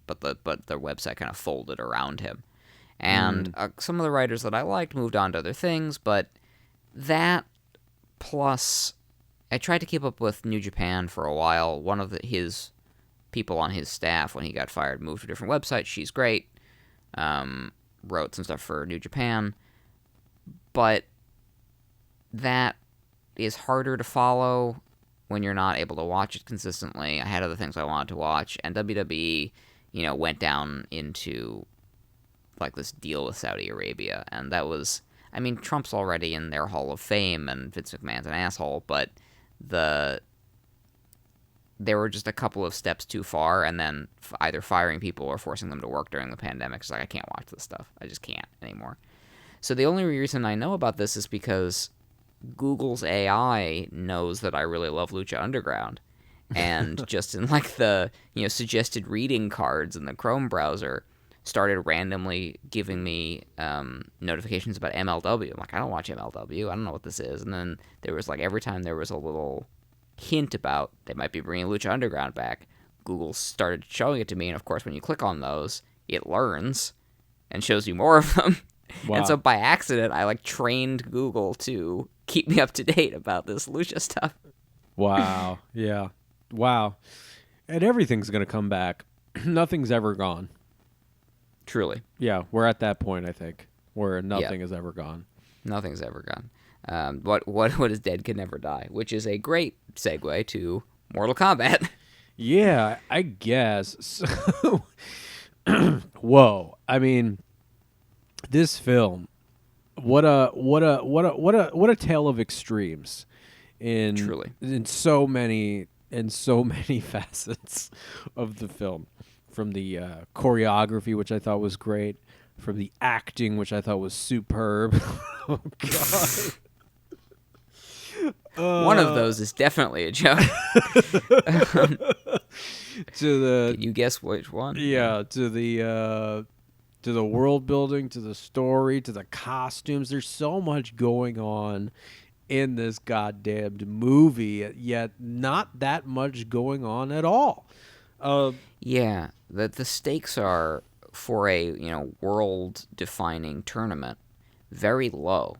[SPEAKER 3] But the website kind of folded around him. And some of the writers that I liked moved on to other things, but that plus I tried to keep up with New Japan for a while. One of his people on his staff, when he got fired, moved to a different website. She's great. Wrote some stuff for New Japan. But that is harder to follow when you're not able to watch it consistently. I had other things I wanted to watch, and WWE, went down into like this deal with Saudi Arabia, and that was, I mean, Trump's already in their Hall of Fame, and Vince McMahon's an asshole, but there were just a couple of steps too far, and then either firing people or forcing them to work during the pandemic. It's like, I can't watch this stuff. I just can't anymore. So the only reason I know about this is because Google's AI knows that I really love Lucha Underground, and just in like the suggested reading cards in the Chrome browser, started randomly giving me notifications about MLW. I'm like, I don't watch MLW. I don't know what this is. And then there was like, every time there was a little hint about they might be bringing Lucha Underground back, Google started showing it to me. And of course, when you click on those, it learns and shows you more of them.
[SPEAKER 2] Wow.
[SPEAKER 3] And so by accident, I like trained Google to keep me up to date about this Lucha stuff.
[SPEAKER 2] Wow. Yeah. Wow. And everything's going to come back. Nothing's ever gone.
[SPEAKER 3] Truly.
[SPEAKER 2] Yeah, we're at that point, I think, where nothing is ever gone.
[SPEAKER 3] Nothing's ever gone. What is dead can never die, which is a great segue to Mortal Kombat.
[SPEAKER 2] Yeah, I guess. So, whoa. I mean, this film, what a tale of extremes
[SPEAKER 3] Truly.
[SPEAKER 2] in so many facets of the film. From the choreography, which I thought was great, from the acting, which I thought was superb. Oh, God.
[SPEAKER 3] One of those is definitely a joke. Can you guess which one?
[SPEAKER 2] Yeah, to the world building, to the story, to the costumes. There's so much going on in this goddamned movie, yet not that much going on at all.
[SPEAKER 3] Yeah, the stakes are, for a world-defining tournament, very low.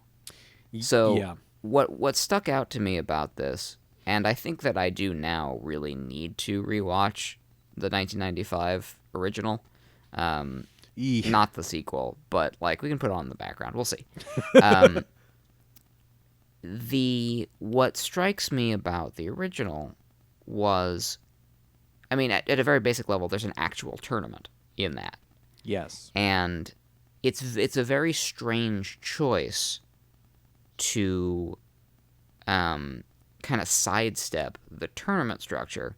[SPEAKER 3] So
[SPEAKER 2] yeah.
[SPEAKER 3] What stuck out to me about this, and I think that I do now really need to rewatch the 1995 original, not the sequel, but like we can put it on in the background. We'll see. What strikes me about the original was, I mean, at a very basic level, there's an actual tournament in that.
[SPEAKER 2] Yes.
[SPEAKER 3] And it's a very strange choice to kind of sidestep the tournament structure.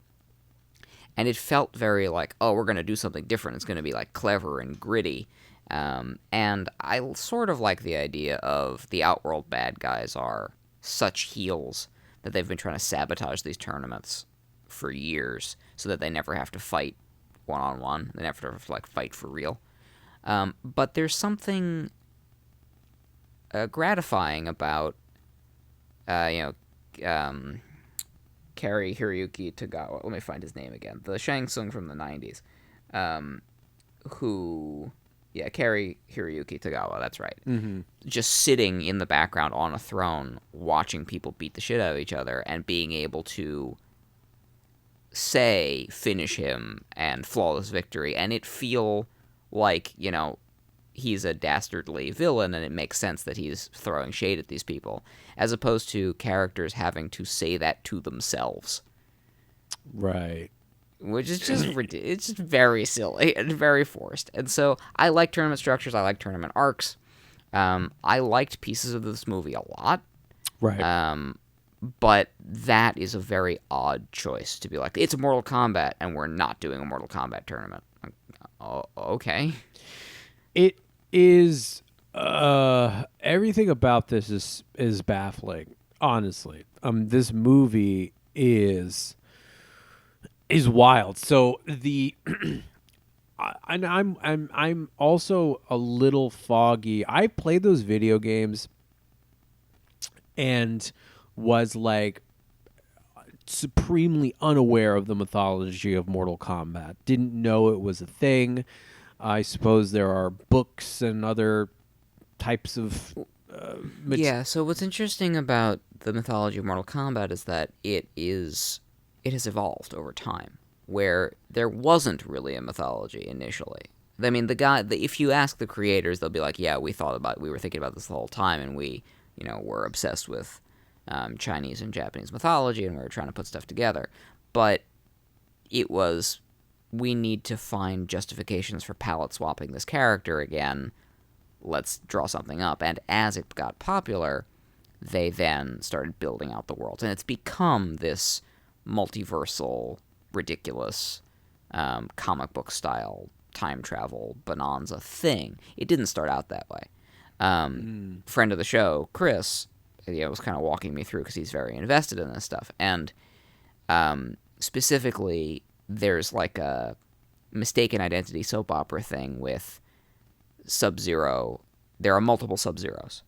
[SPEAKER 3] And it felt very like, oh, we're going to do something different. It's going to be like clever and gritty. And I sort of like the idea of the Outworld bad guys are such heels that they've been trying to sabotage these tournaments for years so that they never have to fight one-on-one. They never have to fight for real. But there's something gratifying about, Kari Hiroyuki Tagawa. Let me find his name again. The Shang Tsung from the 90s. Kari Hiroyuki Tagawa, that's right.
[SPEAKER 2] Mm-hmm.
[SPEAKER 3] Just sitting in the background on a throne, watching people beat the shit out of each other, and being able to say, finish him, and flawless victory, and it feel like, he's a dastardly villain, and it makes sense that he's throwing shade at these people, as opposed to characters having to say that to themselves.
[SPEAKER 2] Right.
[SPEAKER 3] Which is just it's just very silly and very forced. And so I like tournament structures. I like tournament arcs. I liked pieces of this movie a lot.
[SPEAKER 2] Right.
[SPEAKER 3] But that is a very odd choice to be like, it's a Mortal Kombat, and we're not doing a Mortal Kombat tournament. Okay.
[SPEAKER 2] It is everything about this is baffling, honestly. This movie is wild. So I'm also a little foggy. I played those video games and was like supremely unaware of the mythology of Mortal Kombat. Didn't know it was a thing. I suppose there are books and other types of
[SPEAKER 3] so what's interesting about the mythology of Mortal Kombat is that it has evolved over time, where there wasn't really a mythology initially. I mean, if you ask the creators, they'll be like, yeah, we were thinking about this the whole time, and we, were obsessed with Chinese and Japanese mythology, and we were trying to put stuff together. But it was, we need to find justifications for palette swapping this character again. Let's draw something up. And as it got popular, they then started building out the world. And it's become this multiversal, ridiculous, comic book style time travel bonanza thing. It didn't start out that way. Friend of the show, Chris, was kind of walking me through because he's very invested in this stuff. And specifically, there's like a mistaken identity soap opera thing with Sub-Zero. There are multiple Sub-Zeros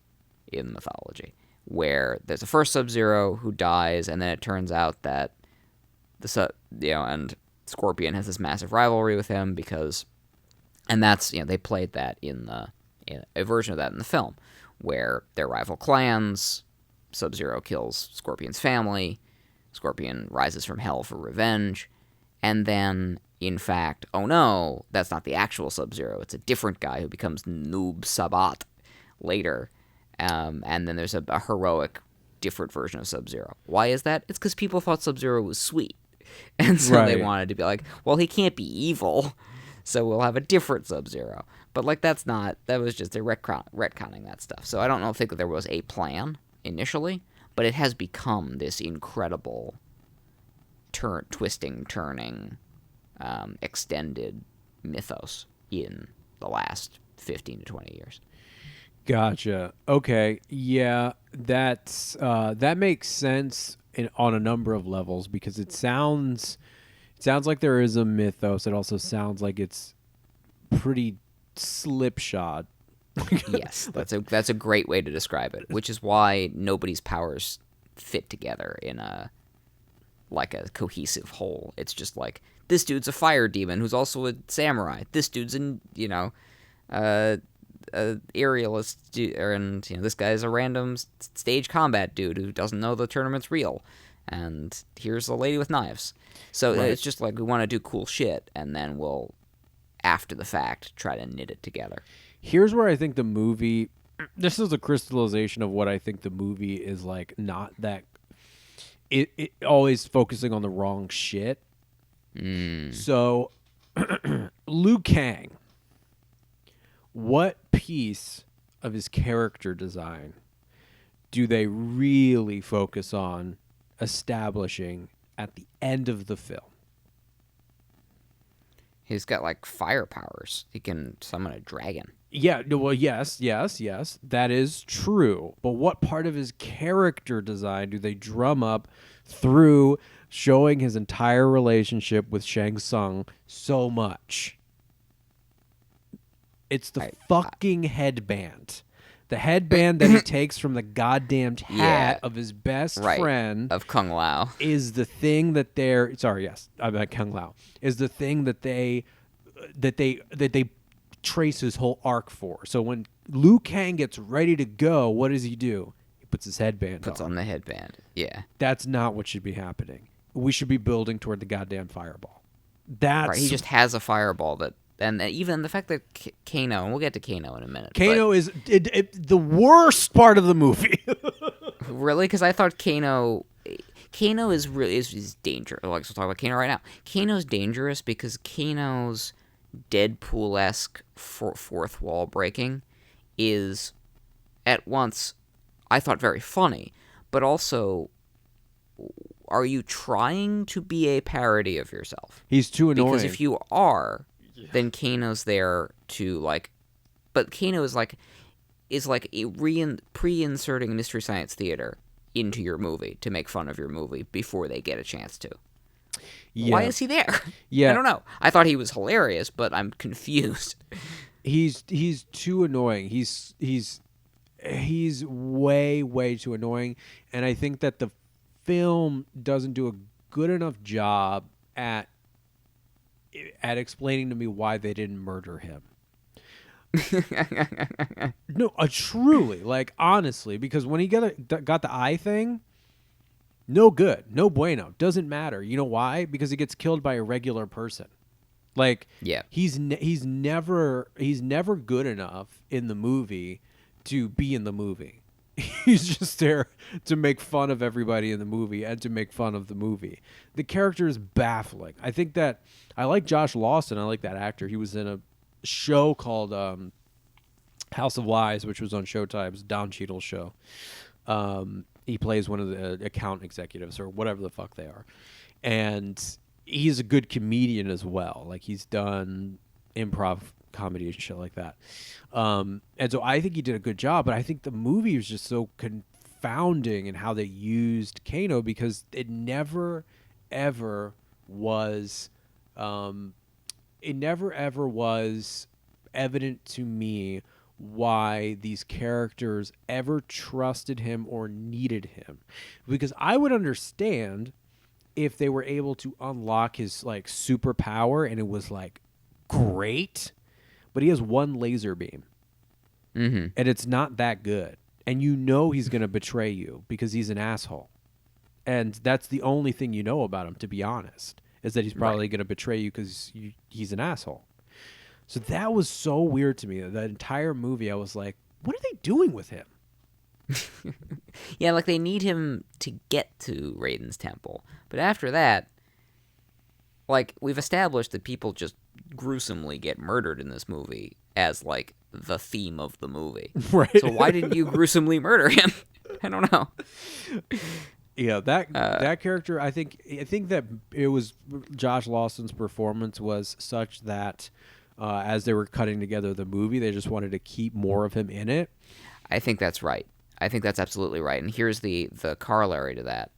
[SPEAKER 3] in mythology, where there's a first Sub-Zero who dies, and then it turns out that and Scorpion has this massive rivalry with him and that's, they played that in a version of that in the film, where they're rival clans. Sub-Zero kills Scorpion's family. Scorpion rises from hell for revenge, and then, in fact, oh no, that's not the actual Sub-Zero. It's a different guy who becomes Noob Sabat later, and then there's a heroic, different version of Sub-Zero. Why is that? It's because people thought Sub-Zero was sweet. And so they wanted to be like, well, he can't be evil, so we'll have a different Sub-Zero. But, that was just a retconning that stuff. So I don't think that there was a plan initially, but it has become this incredible twisting, turning, extended mythos in the last 15 to 20 years.
[SPEAKER 2] Gotcha. Okay. Yeah, that makes sense on a number of levels, because it sounds like there is a mythos. It also sounds like it's pretty slipshod.
[SPEAKER 3] Yes, that's a great way to describe it, which is why nobody's powers fit together in a cohesive whole. It's just like, this dude's a fire demon who's also a samurai. This dude's aerialist, and this guy's a random stage combat dude who doesn't know the tournament's real. And here's a lady with knives. So It's just like, we want to do cool shit, and then we'll, after the fact, try to knit it together.
[SPEAKER 2] Here's where I think the movie, this is a crystallization of what I think the movie is like. Not that it always focusing on the wrong shit. So Liu Kang, what piece of his character design do they really focus on establishing at the end of the film?
[SPEAKER 3] He's got fire powers. He can summon a dragon.
[SPEAKER 2] Yeah, well, yes, that is true. But what part of his character design do they drum up through showing his entire relationship with Shang Tsung so much? It's the fucking headband The headband that he takes from the goddamn hat
[SPEAKER 3] Yeah.
[SPEAKER 2] of his best
[SPEAKER 3] Right.
[SPEAKER 2] friend
[SPEAKER 3] Of Kung Lao.
[SPEAKER 2] is the thing that they're sorry, yes, I meant Kung Lao is the thing that they trace his whole arc for. So when Liu Kang gets ready to go, what does he do? He puts his headband
[SPEAKER 3] Puts on the headband. Yeah.
[SPEAKER 2] That's not what should be happening. We should be building toward the goddamn fireball. That's
[SPEAKER 3] Right. He just has a fireball that, and even the fact that Kano, and we'll get to Kano in a minute.
[SPEAKER 2] Kano is the worst part of the movie.
[SPEAKER 3] Really? Because I thought Kano is really is dangerous. Like, so talk about Kano right now. Kano's dangerous because Kano's Deadpool-esque fourth wall breaking is at once, I thought, very funny, but also, are you trying to be a parody of yourself?
[SPEAKER 2] He's too annoying.
[SPEAKER 3] Because if you are, then Kano's there to like, but Kano is like pre-inserting Mystery Science Theater into your movie to make fun of your movie before they get a chance to.
[SPEAKER 2] Yeah.
[SPEAKER 3] Why is he there?
[SPEAKER 2] Yeah.
[SPEAKER 3] I don't know. I thought he was hilarious, but I'm confused.
[SPEAKER 2] He's too annoying. He's way too annoying, and I think that the film doesn't do a good enough job at explaining to me why they didn't murder him. No, truly, like honestly, because when he got the eye thing, no good, no bueno, doesn't matter. You know why? Because he gets killed by a regular person. Like,
[SPEAKER 3] Yeah.
[SPEAKER 2] he's never good enough in the movie to be in the movie. He's just there to make fun of everybody in the movie and to make fun of the movie. The character is baffling. I think that I like Josh Lawson. I like that actor. He was in a show called House of Lies, which was on Showtime. It was Don Cheadle's show. He plays one of the account executives or whatever the fuck they are. And he's a good comedian as well. Like, he's done improv comedy and shit like that. And so I think he did a good job, but I think the movie was just so confounding in how they used Kano because it never, ever was evident to me why these characters ever trusted him or needed him. Because I would understand if they were able to unlock his like superpower and it was like great, but he has one laser beam.
[SPEAKER 3] Mm-hmm.
[SPEAKER 2] And it's not that good. And you know he's going to betray you because he's an asshole. And that's the only thing you know about him, to be honest, is that he's probably going to betray you because he's an asshole. So that was so weird to me. That entire movie, I was like, what are they doing with him?
[SPEAKER 3] Yeah, like they need him to get to Raiden's temple. But after that, like, we've established that people just gruesomely get murdered in this movie as, like, the theme of the movie.
[SPEAKER 2] Right.
[SPEAKER 3] So why didn't you gruesomely murder him? I don't know.
[SPEAKER 2] Yeah, that character, I think that it was Josh Lawson's performance was such that as they were cutting together the movie, they just wanted to keep more of him in it.
[SPEAKER 3] I think that's right. I think that's absolutely right. And here's the corollary to that.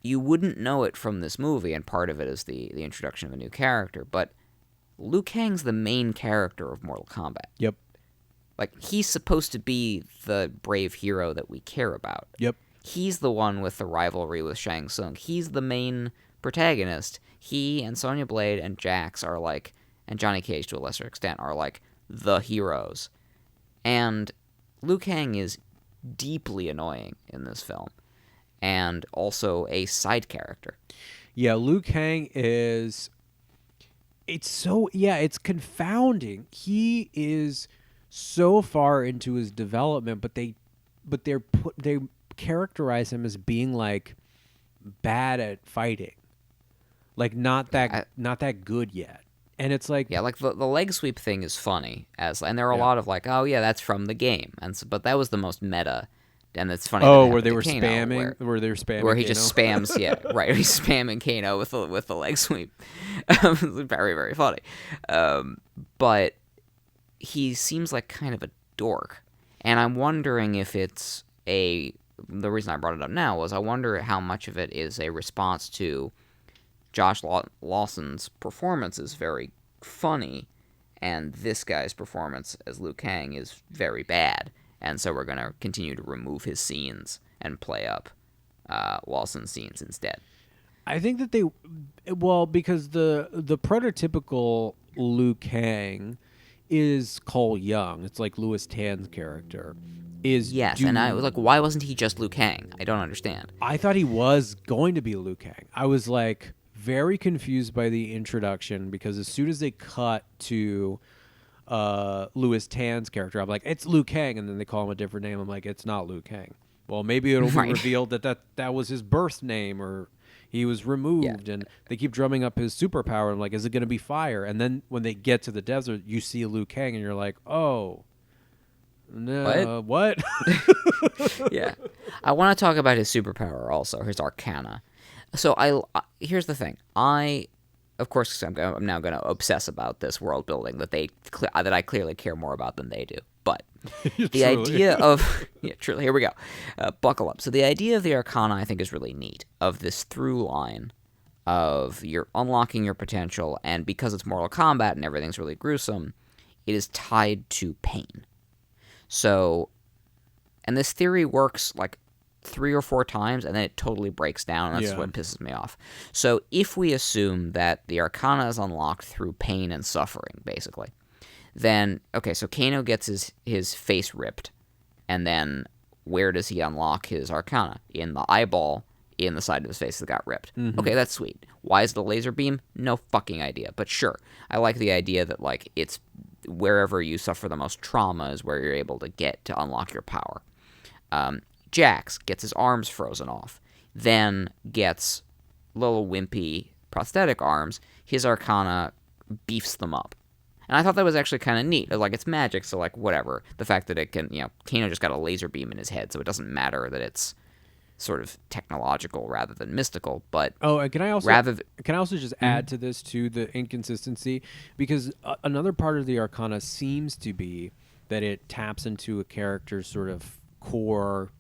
[SPEAKER 3] You wouldn't know it from this movie, and part of it is the introduction of a new character, but Liu Kang's the main character of Mortal Kombat.
[SPEAKER 2] Yep.
[SPEAKER 3] Like, he's supposed to be the brave hero that we care about.
[SPEAKER 2] Yep.
[SPEAKER 3] He's the one with the rivalry with Shang Tsung. He's the main protagonist. He and Sonya Blade and Jax are like, and Johnny Cage to a lesser extent, are like the heroes. And Liu Kang is deeply annoying in this film, and also a side character.
[SPEAKER 2] Yeah, Liu Kang is... it's confounding. He is so far into his development, but they characterize him as being like bad at fighting, like not that good yet. And it's like,
[SPEAKER 3] yeah, like the leg sweep thing is funny, and there are a lot of like, oh yeah, that's from the game, but that was the most meta, and it's funny.
[SPEAKER 2] Oh, where they were spamming,
[SPEAKER 3] where he just spams, yeah, right, he's spamming Kano with the leg sweep. Very, very funny, but he seems like kind of a dork, and I'm wondering if it's the reason I brought it up now was I wonder how much of it is a response to Josh Lawson's performance is very funny, and this guy's performance as Liu Kang is very bad. and so we're going to continue to remove his scenes and play up Walson's scenes instead.
[SPEAKER 2] I think that because the prototypical Liu Kang is Cole Young. It's like Louis Tan's character.
[SPEAKER 3] And I was like, why wasn't he just Liu Kang? I don't understand.
[SPEAKER 2] I thought he was going to be Liu Kang. I was like very confused by the introduction because as soon as they cut to Louis Tan's character, I'm like, it's Liu Kang, and then they call him a different name. I'm like, it's not Liu Kang. Well, maybe it'll be revealed that was his birth name, or he was removed, and they keep drumming up his superpower. I'm like, is it going to be fire? And then when they get to the desert, you see Liu Kang, and you're like, oh, no, what?
[SPEAKER 3] Yeah. I want to talk about his superpower also, his arcana. So here's the thing. Of course, I'm now going to obsess about this world building that I clearly care more about than they do. But the idea of truly, here we go. Buckle up. So the idea of the Arcana, I think, is really neat. Of this through line of you're unlocking your potential, and because it's Mortal Kombat and everything's really gruesome, it is tied to pain. So, and this theory works like 3 or 4 times, and then it totally breaks down, and that's what pisses me off. So if we assume that the Arcana is unlocked through pain and suffering, basically, then, okay, so Kano gets his face ripped, and then where does he unlock his Arcana? In the eyeball, in the side of his face that got ripped. Mm-hmm. Okay, that's sweet. Why is it a laser beam? No fucking idea, but sure. I like the idea that, like, it's wherever you suffer the most trauma is where you're able to get to unlock your power. Jax gets his arms frozen off, then gets little wimpy prosthetic arms. His Arcana beefs them up. And I thought that was actually kind of neat. Like, it's magic, so, like, whatever. The fact that it can, Kano just got a laser beam in his head, so it doesn't matter that it's sort of technological rather than mystical. But
[SPEAKER 2] and can I also just add to this, too, the inconsistency? Because another part of the Arcana seems to be that it taps into a character's sort of core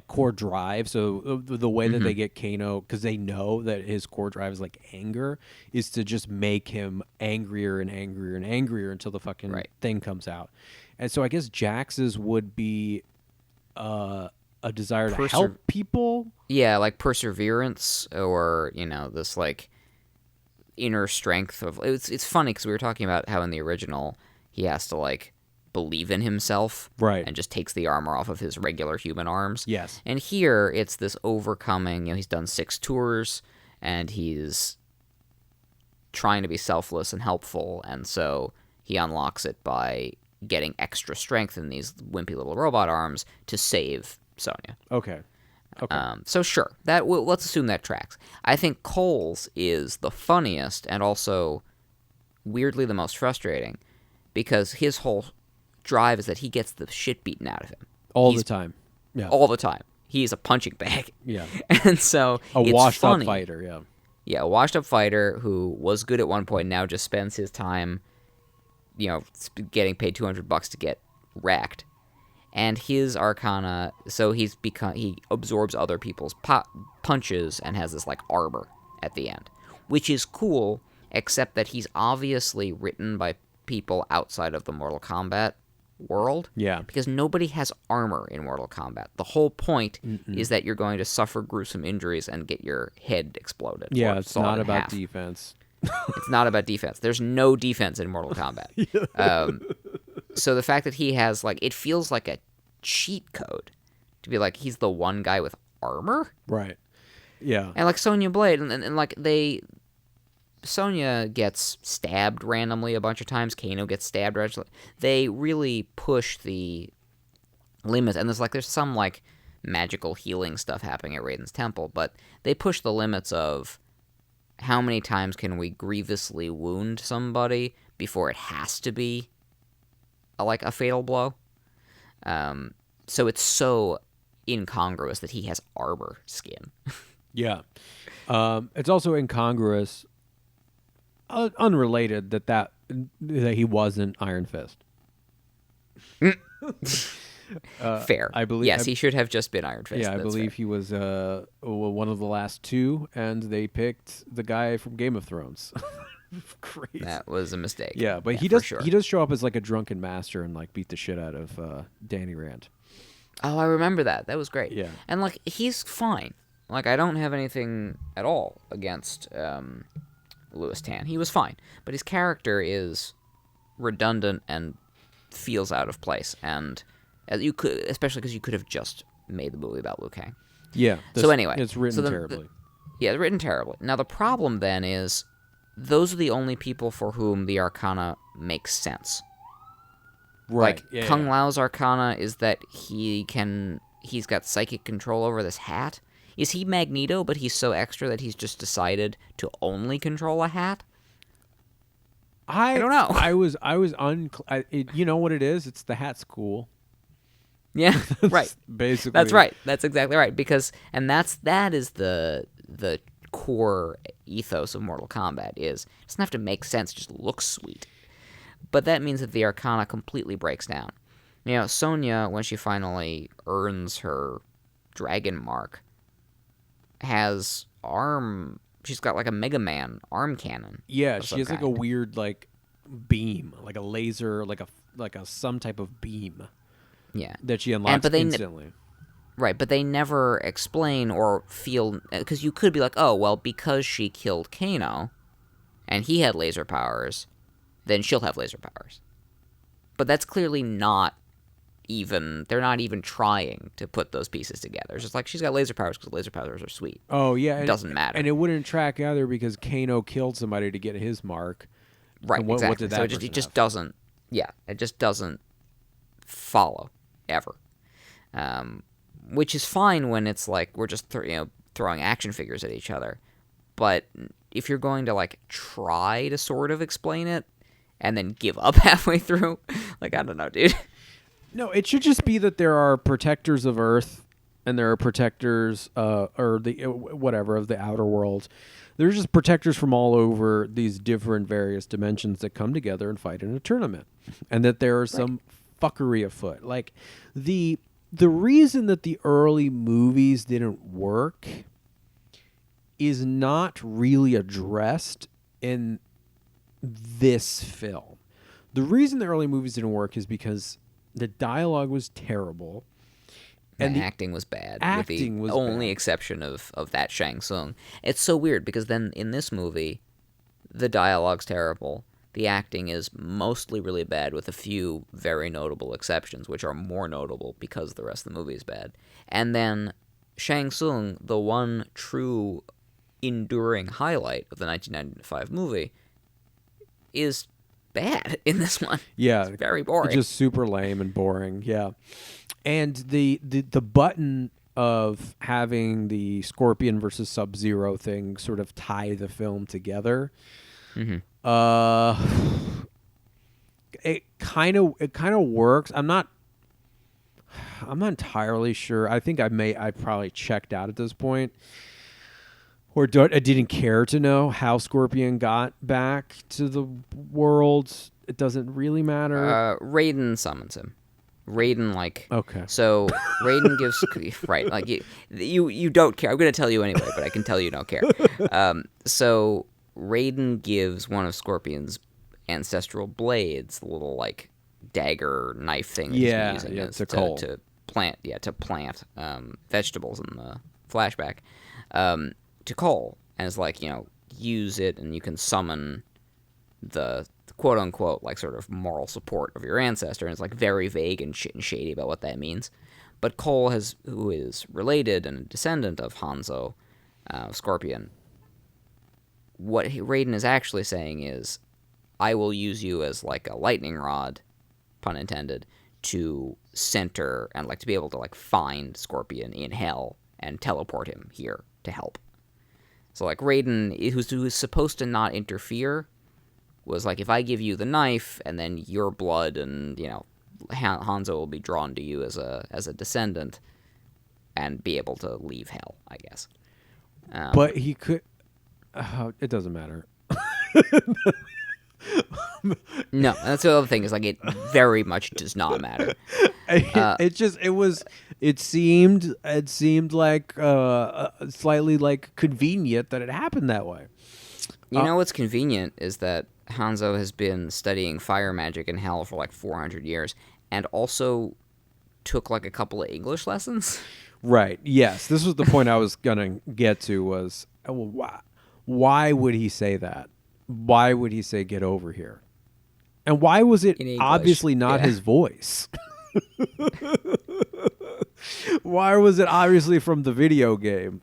[SPEAKER 2] core drive. So the way that they get Kano, because they know that his core drive is like anger, is to just make him angrier and angrier and angrier until the fucking thing comes out. And so I guess Jax's would be a desire to help people. Yeah,
[SPEAKER 3] like perseverance, or this like inner strength of. It's funny because we were talking about how in the original he has to like believe in himself, and just takes the armor off of his regular human arms.
[SPEAKER 2] Yes.
[SPEAKER 3] And here it's this overcoming. He's done 6 tours, and he's trying to be selfless and helpful, and so he unlocks it by getting extra strength in these wimpy little robot arms to save Sonya.
[SPEAKER 2] Okay.
[SPEAKER 3] So sure, let's assume that tracks. I think Cole's is the funniest and also weirdly the most frustrating, because his whole drive is that he gets the shit beaten out of him
[SPEAKER 2] all the time. Yeah,
[SPEAKER 3] all the time. He's a punching bag.
[SPEAKER 2] Yeah,
[SPEAKER 3] and so
[SPEAKER 2] a washed-up fighter.
[SPEAKER 3] Yeah, a washed-up fighter who was good at one point, now just spends his time, getting paid $200 to get wrecked. And his Arcana, so he absorbs other people's punches and has this like armor at the end, which is cool, except that he's obviously written by people outside of the Mortal Kombat world.
[SPEAKER 2] Yeah.
[SPEAKER 3] Because nobody has armor in Mortal Kombat. The whole point is that you're going to suffer gruesome injuries and get your head exploded.
[SPEAKER 2] Yeah, it's not about defense.
[SPEAKER 3] It's not about defense. There's no defense in Mortal Kombat. So the fact that he has, like, it feels like a cheat code to be like, he's the one guy with armor?
[SPEAKER 2] Right. Yeah.
[SPEAKER 3] And like Sonya Blade, and like Sonya gets stabbed randomly a bunch of times. Kano gets stabbed randomly. They really push the limits, and there's some like magical healing stuff happening at Raiden's temple, but they push the limits of how many times can we grievously wound somebody before it has to be a fatal blow. So it's so incongruous that he has armor skin.
[SPEAKER 2] Yeah. It's also incongruous, unrelated, that he wasn't Iron Fist.
[SPEAKER 3] Fair.
[SPEAKER 2] I believe.
[SPEAKER 3] Yes, he should have just been Iron Fist.
[SPEAKER 2] Yeah, I believe he was one of the last 2, and they picked the guy from Game of Thrones. Crazy.
[SPEAKER 3] That was a mistake.
[SPEAKER 2] Yeah, but
[SPEAKER 3] for sure.
[SPEAKER 2] he does show up as like a drunken master and like beat the shit out of Danny Rand.
[SPEAKER 3] Oh, I remember that. That was great.
[SPEAKER 2] Yeah.
[SPEAKER 3] And, like, he's fine. Like, I don't have anything at all against Louis Tan. He was fine. But his character is redundant and feels out of place. And you could, especially because you could have just made the movie about Liu Kang.
[SPEAKER 2] Yeah.
[SPEAKER 3] So anyway.
[SPEAKER 2] It's written terribly.
[SPEAKER 3] Yeah, it's written terribly. Now, the problem then is those are the only people for whom the Arcana makes sense.
[SPEAKER 2] Right.
[SPEAKER 3] Like, Kung Lao's Arcana is that he's got psychic control over this hat. Is he Magneto, but he's so extra that he's just decided to only control a hat? I don't know.
[SPEAKER 2] You know what it is? It's the hat's cool.
[SPEAKER 3] Yeah, right.
[SPEAKER 2] Basically.
[SPEAKER 3] That's right. That's exactly right. Because, and that is the core ethos of Mortal Kombat is it doesn't have to make sense, it just looks sweet. But that means that the Arcana completely breaks down. You know, Sonya, when she finally earns her dragon mark, she's got like a Mega Man arm cannon.
[SPEAKER 2] Yeah, she has like a weird like beam, like a laser, like a some type of beam.
[SPEAKER 3] Yeah.
[SPEAKER 2] That she unlocks instantly.
[SPEAKER 3] Right, but they never explain or feel, because you could be like, oh, well, because she killed Kano and he had laser powers, then she'll have laser powers. But that's clearly not they're not even trying to put those pieces together. It's just like, she's got laser powers because laser powers are sweet.
[SPEAKER 2] Oh, yeah.
[SPEAKER 3] It doesn't matter.
[SPEAKER 2] And it wouldn't track either because Kano killed somebody to get his mark.
[SPEAKER 3] Right, exactly.
[SPEAKER 2] What did that
[SPEAKER 3] so it just doesn't, it just doesn't follow, ever. Which is fine when it's like, we're just throwing action figures at each other. But if you're going to, like, try to sort of explain it, and then give up halfway through, like, I don't know, dude.
[SPEAKER 2] No, it should just be that there are protectors of Earth, and there are protectors, or the whatever, of the outer world. There's just protectors from all over these different various dimensions that come together and fight in a tournament. And that there are some fuckery afoot. Like, the reason that the early movies didn't work is not really addressed in this film. The reason the early movies didn't work is because the dialogue was terrible.
[SPEAKER 3] And the acting was bad. With the only exception of that Shang Tsung. It's so weird because then in this movie, the dialogue's terrible. The acting is mostly really bad with a few very notable exceptions, which are more notable because the rest of the movie is bad. And then Shang Tsung, the one true enduring highlight of the 1995 movie, is bad in this one.
[SPEAKER 2] Yeah.
[SPEAKER 3] It's very boring.
[SPEAKER 2] It's just super lame and boring, yeah. And the button of having the Scorpion versus Sub-Zero thing sort of tie the film together, it kind of works. I'm not entirely sure. I think I probably checked out at this point. Or I didn't care to know how Scorpion got back to the world. It doesn't really matter.
[SPEAKER 3] Raiden summons him. Raiden, like...
[SPEAKER 2] Okay.
[SPEAKER 3] So, Raiden gives... Right, like, you don't care. I'm going to tell you anyway, but I can tell you don't care. So, Raiden gives one of Scorpion's ancestral blades, the little, like, dagger knife thing that he's been using to plant vegetables in the flashback. To Cole, and it's like, use it and you can summon the quote-unquote, like, sort of moral support of your ancestor, and it's, like, very vague and shady about what that means. But Cole, who is related and a descendant of Hanzo, Scorpion, what Raiden is actually saying is, I will use you as, like, a lightning rod, pun intended, to center and, like, to be able to, like, find Scorpion in hell and teleport him here to help. So, like, Raiden, who's supposed to not interfere, was like, if I give you the knife, and then your blood and, Hanzo will be drawn to you as a descendant, and be able to leave hell, I guess.
[SPEAKER 2] But he could... it doesn't matter.
[SPEAKER 3] No, that's the other thing, is, like, it very much does not matter.
[SPEAKER 2] It seemed like slightly, like, convenient that it happened that way.
[SPEAKER 3] You know what's convenient is that Hanzo has been studying fire magic in hell for like 400 years and also took like a couple of English lessons.
[SPEAKER 2] Right. Yes. This was the point I was going to get to was, why would he say that? Why would he say get over here? And why was it
[SPEAKER 3] In English,
[SPEAKER 2] obviously not his voice? Why was it obviously from the video game?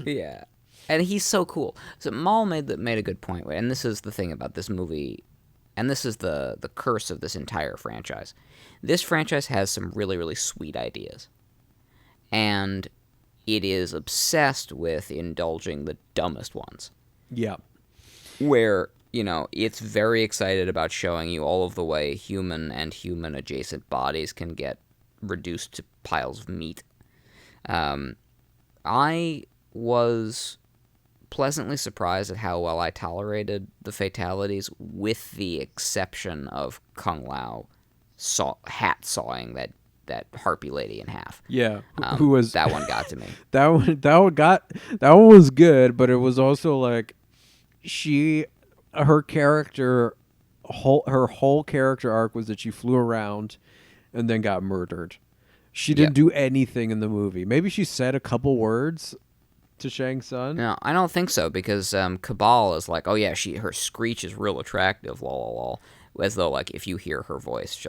[SPEAKER 3] Yeah. And he's so cool. So Maul made a good point, and this is the thing about this movie, and this is the curse of this entire franchise. This franchise has some really, really sweet ideas. And it is obsessed with indulging the dumbest ones.
[SPEAKER 2] Yeah.
[SPEAKER 3] Where, it's very excited about showing you all of the way human and human-adjacent bodies can get reduced to piles of meat. I was pleasantly surprised at how well I tolerated the fatalities, with the exception of Kung Lao hat sawing that harpy lady in half.
[SPEAKER 2] Yeah, who was
[SPEAKER 3] that one got to me.
[SPEAKER 2] that one was good, but it was also like her whole character arc was that she flew around and then got murdered. She didn't do anything in the movie. Maybe she said a couple words to Shang Tsung.
[SPEAKER 3] No, I don't think so, because Cabal is like, oh yeah, her screech is real attractive, lol, lol, as though like if you hear her voice,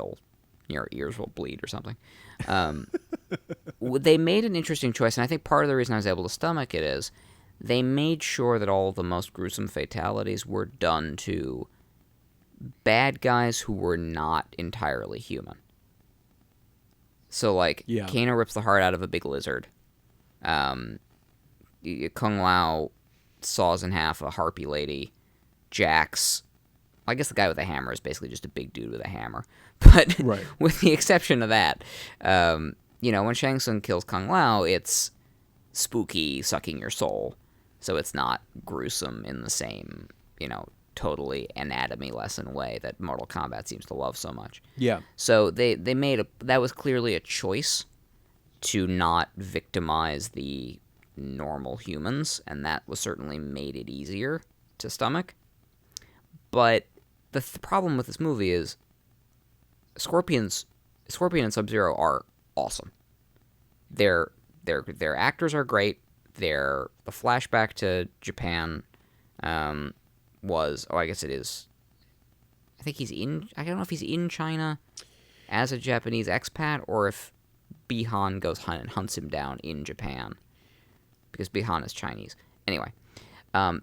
[SPEAKER 3] your ears will bleed or something. They made an interesting choice, and I think part of the reason I was able to stomach it is they made sure that all of the most gruesome fatalities were done to bad guys who were not entirely human. So, like, Kano rips the heart out of a big lizard. Kung Lao saws in half a harpy lady. Jax, I guess the guy with the hammer is basically just a big dude with a hammer. But with the exception of that, when Shang Tsung kills Kung Lao, it's spooky, sucking your soul. So it's not gruesome in the same, totally anatomy lesson way that Mortal Kombat seems to love so much.
[SPEAKER 2] Yeah.
[SPEAKER 3] So they made that was clearly a choice to not victimize the normal humans, and that was certainly made it easier to stomach. But the problem with this movie is Scorpion and Sub-Zero are awesome. Their actors are great. The flashback to Japan was, I guess it is, I think I don't know if he's in China as a Japanese expat, or if Bihan goes and hunts him down in Japan, because Bihan is Chinese. Anyway,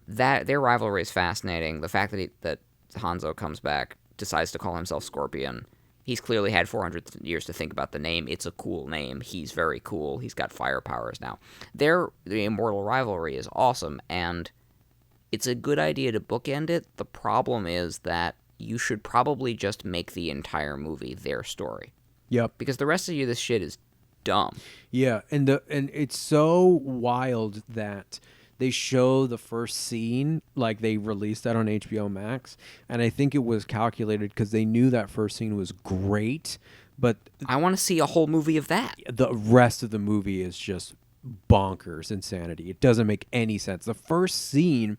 [SPEAKER 3] their rivalry is fascinating. The fact that Hanzo comes back, decides to call himself Scorpion. He's clearly had 400 years to think about the name. It's a cool name. He's very cool. He's got fire powers now. The immortal rivalry is awesome, and it's a good idea to bookend it. The problem is that you should probably just make the entire movie their story.
[SPEAKER 2] Yep.
[SPEAKER 3] Because the rest of this shit is dumb.
[SPEAKER 2] Yeah, and it's so wild that they show the first scene, like they released that on HBO Max, and I think it was calculated because they knew that first scene was great, but
[SPEAKER 3] I want to see a whole movie of that.
[SPEAKER 2] The rest of the movie is just bonkers insanity. It doesn't make any sense. The first scene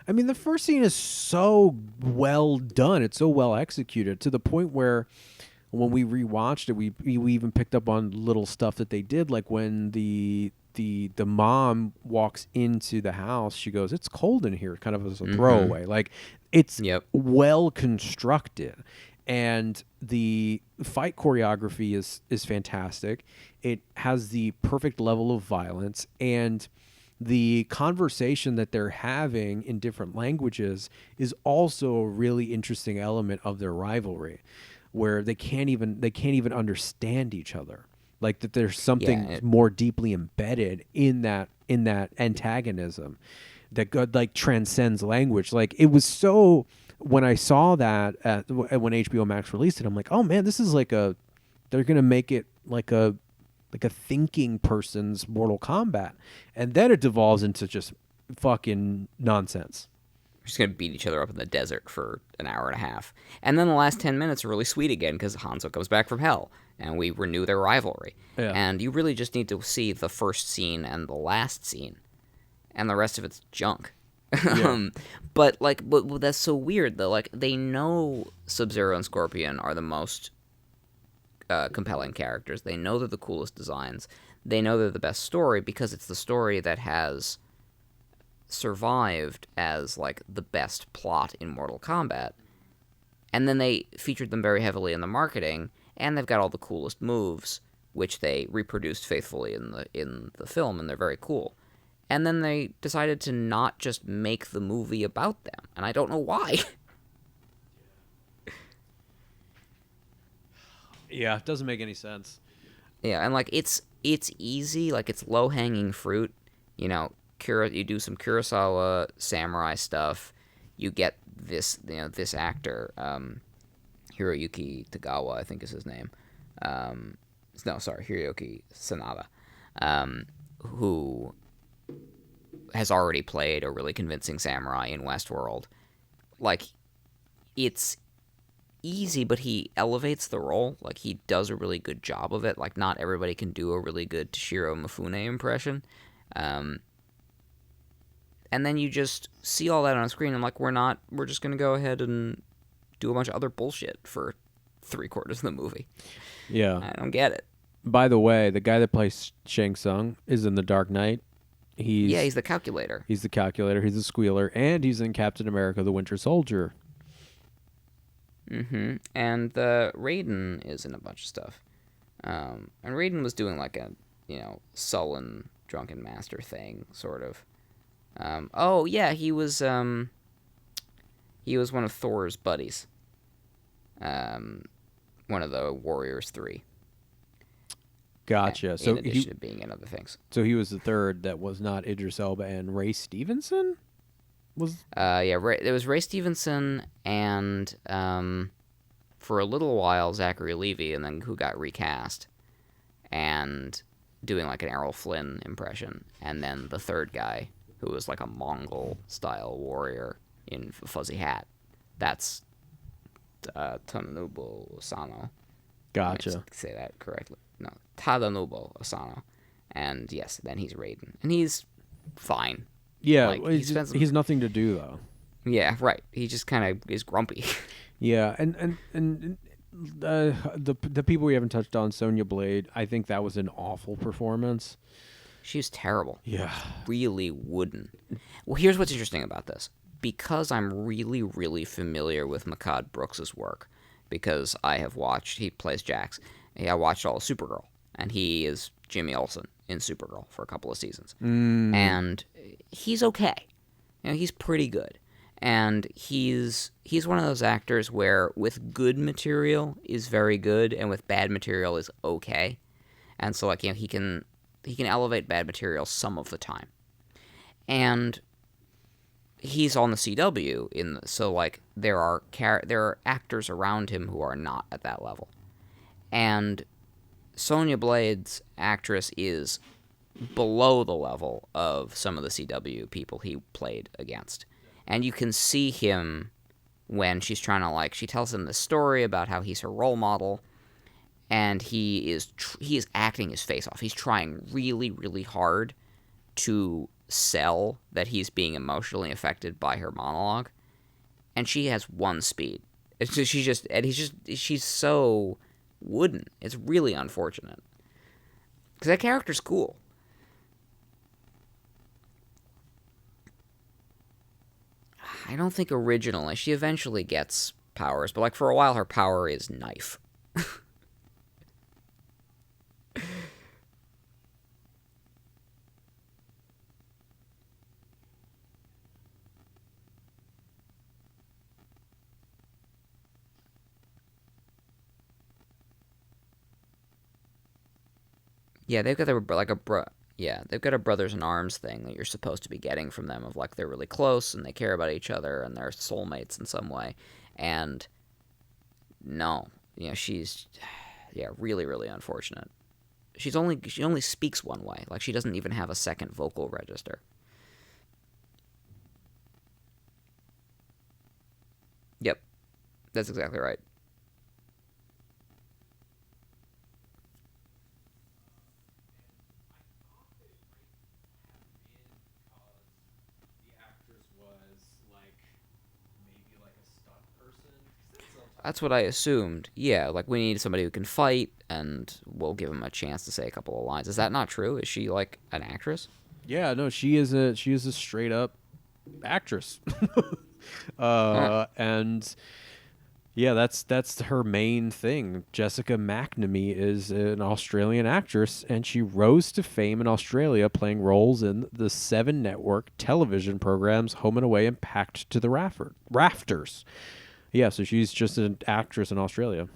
[SPEAKER 2] is so well done. It's so well executed to the point where when we rewatched it, we even picked up on little stuff that they did, like when the mom walks into the house, she goes, "It's cold in here," kind of as a throwaway. Like, it's well constructed, and the fight choreography is fantastic. It has the perfect level of violence, and the conversation that they're having in different languages is also a really interesting element of their rivalry, where they can't even understand each other. Like that, there's something more deeply embedded in that antagonism that like transcends language. Like, it was so, when I saw that when HBO Max released it, I'm like, oh man, this is like they're gonna make it like a thinking person's Mortal Kombat, and then it devolves into just fucking nonsense.
[SPEAKER 3] We're just going to beat each other up in the desert for an hour and a half. And then the last 10 minutes are really sweet again because Hanzo comes back from hell and we renew their rivalry. Yeah. And you really just need to see the first scene and the last scene. And the rest of it's junk.
[SPEAKER 2] Yeah.
[SPEAKER 3] But like, but that's so weird though. Like they know Sub-Zero and Scorpion are the most compelling characters. They know they're the coolest designs. They know they're the best story because it's the story that has survived as like the best plot in Mortal Kombat. And then they featured them very heavily in the marketing, and they've got all the coolest moves, which they reproduced faithfully in the film, and they're very cool. And then they decided to not just make the movie about them, and I don't know why.
[SPEAKER 2] Yeah, it doesn't make any sense.
[SPEAKER 3] Yeah, and like it's easy, like it's low hanging fruit. You know, you do some Kurosawa samurai stuff, you get this actor, Hiroyuki Tagawa, I think is his name. No, sorry, Hiroyuki Sanada, who has already played a really convincing samurai in Westworld. Like, it's easy, but he elevates the role. Like, he does a really good job of it. Like, not everybody can do a really good Toshiro Mifune impression. And then you just see all that on screen, and like, we're just gonna go ahead and do a bunch of other bullshit for 3/4 of the movie.
[SPEAKER 2] Yeah.
[SPEAKER 3] I don't get it.
[SPEAKER 2] By the way, the guy that plays Shang Tsung is in The Dark Knight.
[SPEAKER 3] He's the calculator.
[SPEAKER 2] He's the calculator. He's the squealer, and he's in Captain America: The Winter Soldier.
[SPEAKER 3] Mm-hmm. And Raiden is in a bunch of stuff. And Raiden was doing like a, sullen drunken master thing, sort of. Oh yeah, he was one of Thor's buddies. One of the Warriors 3.
[SPEAKER 2] Gotcha.
[SPEAKER 3] In addition to being in other things.
[SPEAKER 2] So he was the third that was not Idris Elba and Ray Stevenson?
[SPEAKER 3] It was Ray Stevenson and for a little while Zachary Levi, and then who got recast and doing like an Errol Flynn impression, and then the third guy who was like a Mongol style warrior in a fuzzy hat. That's Tadanobu Asano.
[SPEAKER 2] Gotcha.
[SPEAKER 3] Let me say that correctly. No, Tadanobu Asano. And yes, then he's Raiden, and he's fine.
[SPEAKER 2] Yeah,
[SPEAKER 3] Like,
[SPEAKER 2] he's nothing to do though.
[SPEAKER 3] Yeah, right. He just kind of is grumpy.
[SPEAKER 2] Yeah, and the people we haven't touched on, Sonya Blade, I think that was an awful performance.
[SPEAKER 3] She was terrible.
[SPEAKER 2] Yeah.
[SPEAKER 3] Really wooden. Well, here's what's interesting about this. Because I'm really, really familiar with Makad Brooks's work, because he plays Jax. I watched all of Supergirl, and he is Jimmy Olsen in Supergirl for a couple of seasons. And he's okay. He's pretty good. And he's one of those actors where with good material is very good, and with bad material is okay. And so like, he can elevate bad material some of the time. And he's on the CW so like there are actors around him who are not at that level. And Sonya Blade's actress is below the level of some of the CW people he played against. And you can see him when she's trying to she tells him the story about how he's her role model, and he is acting his face off. He's trying really, really hard to sell that he's being emotionally affected by her monologue, and she has one speed. She's so wooden. It's really unfortunate because that character's cool. I don't think originally. She eventually gets powers, but for a while her power is knife. Yeah, they've got they've got a brothers in arms thing that you're supposed to be getting from them, of they're really close and they care about each other and they're soulmates in some way. And no, she's really, really unfortunate. She only speaks one way. She doesn't even have a second vocal register. Yep. That's exactly right. That's what I assumed. Yeah, like we need somebody who can fight, and we'll give him a chance to say a couple of lines. Is that not true? Is she like an actress?
[SPEAKER 2] Yeah, no, she is a straight up actress.
[SPEAKER 3] Huh.
[SPEAKER 2] And yeah, that's her main thing. Jessica McNamee is an Australian actress, and she rose to fame in Australia playing roles in the Seven Network television programs Home and Away and Packed to the Rafters. Yeah, so she's just an actress in Australia.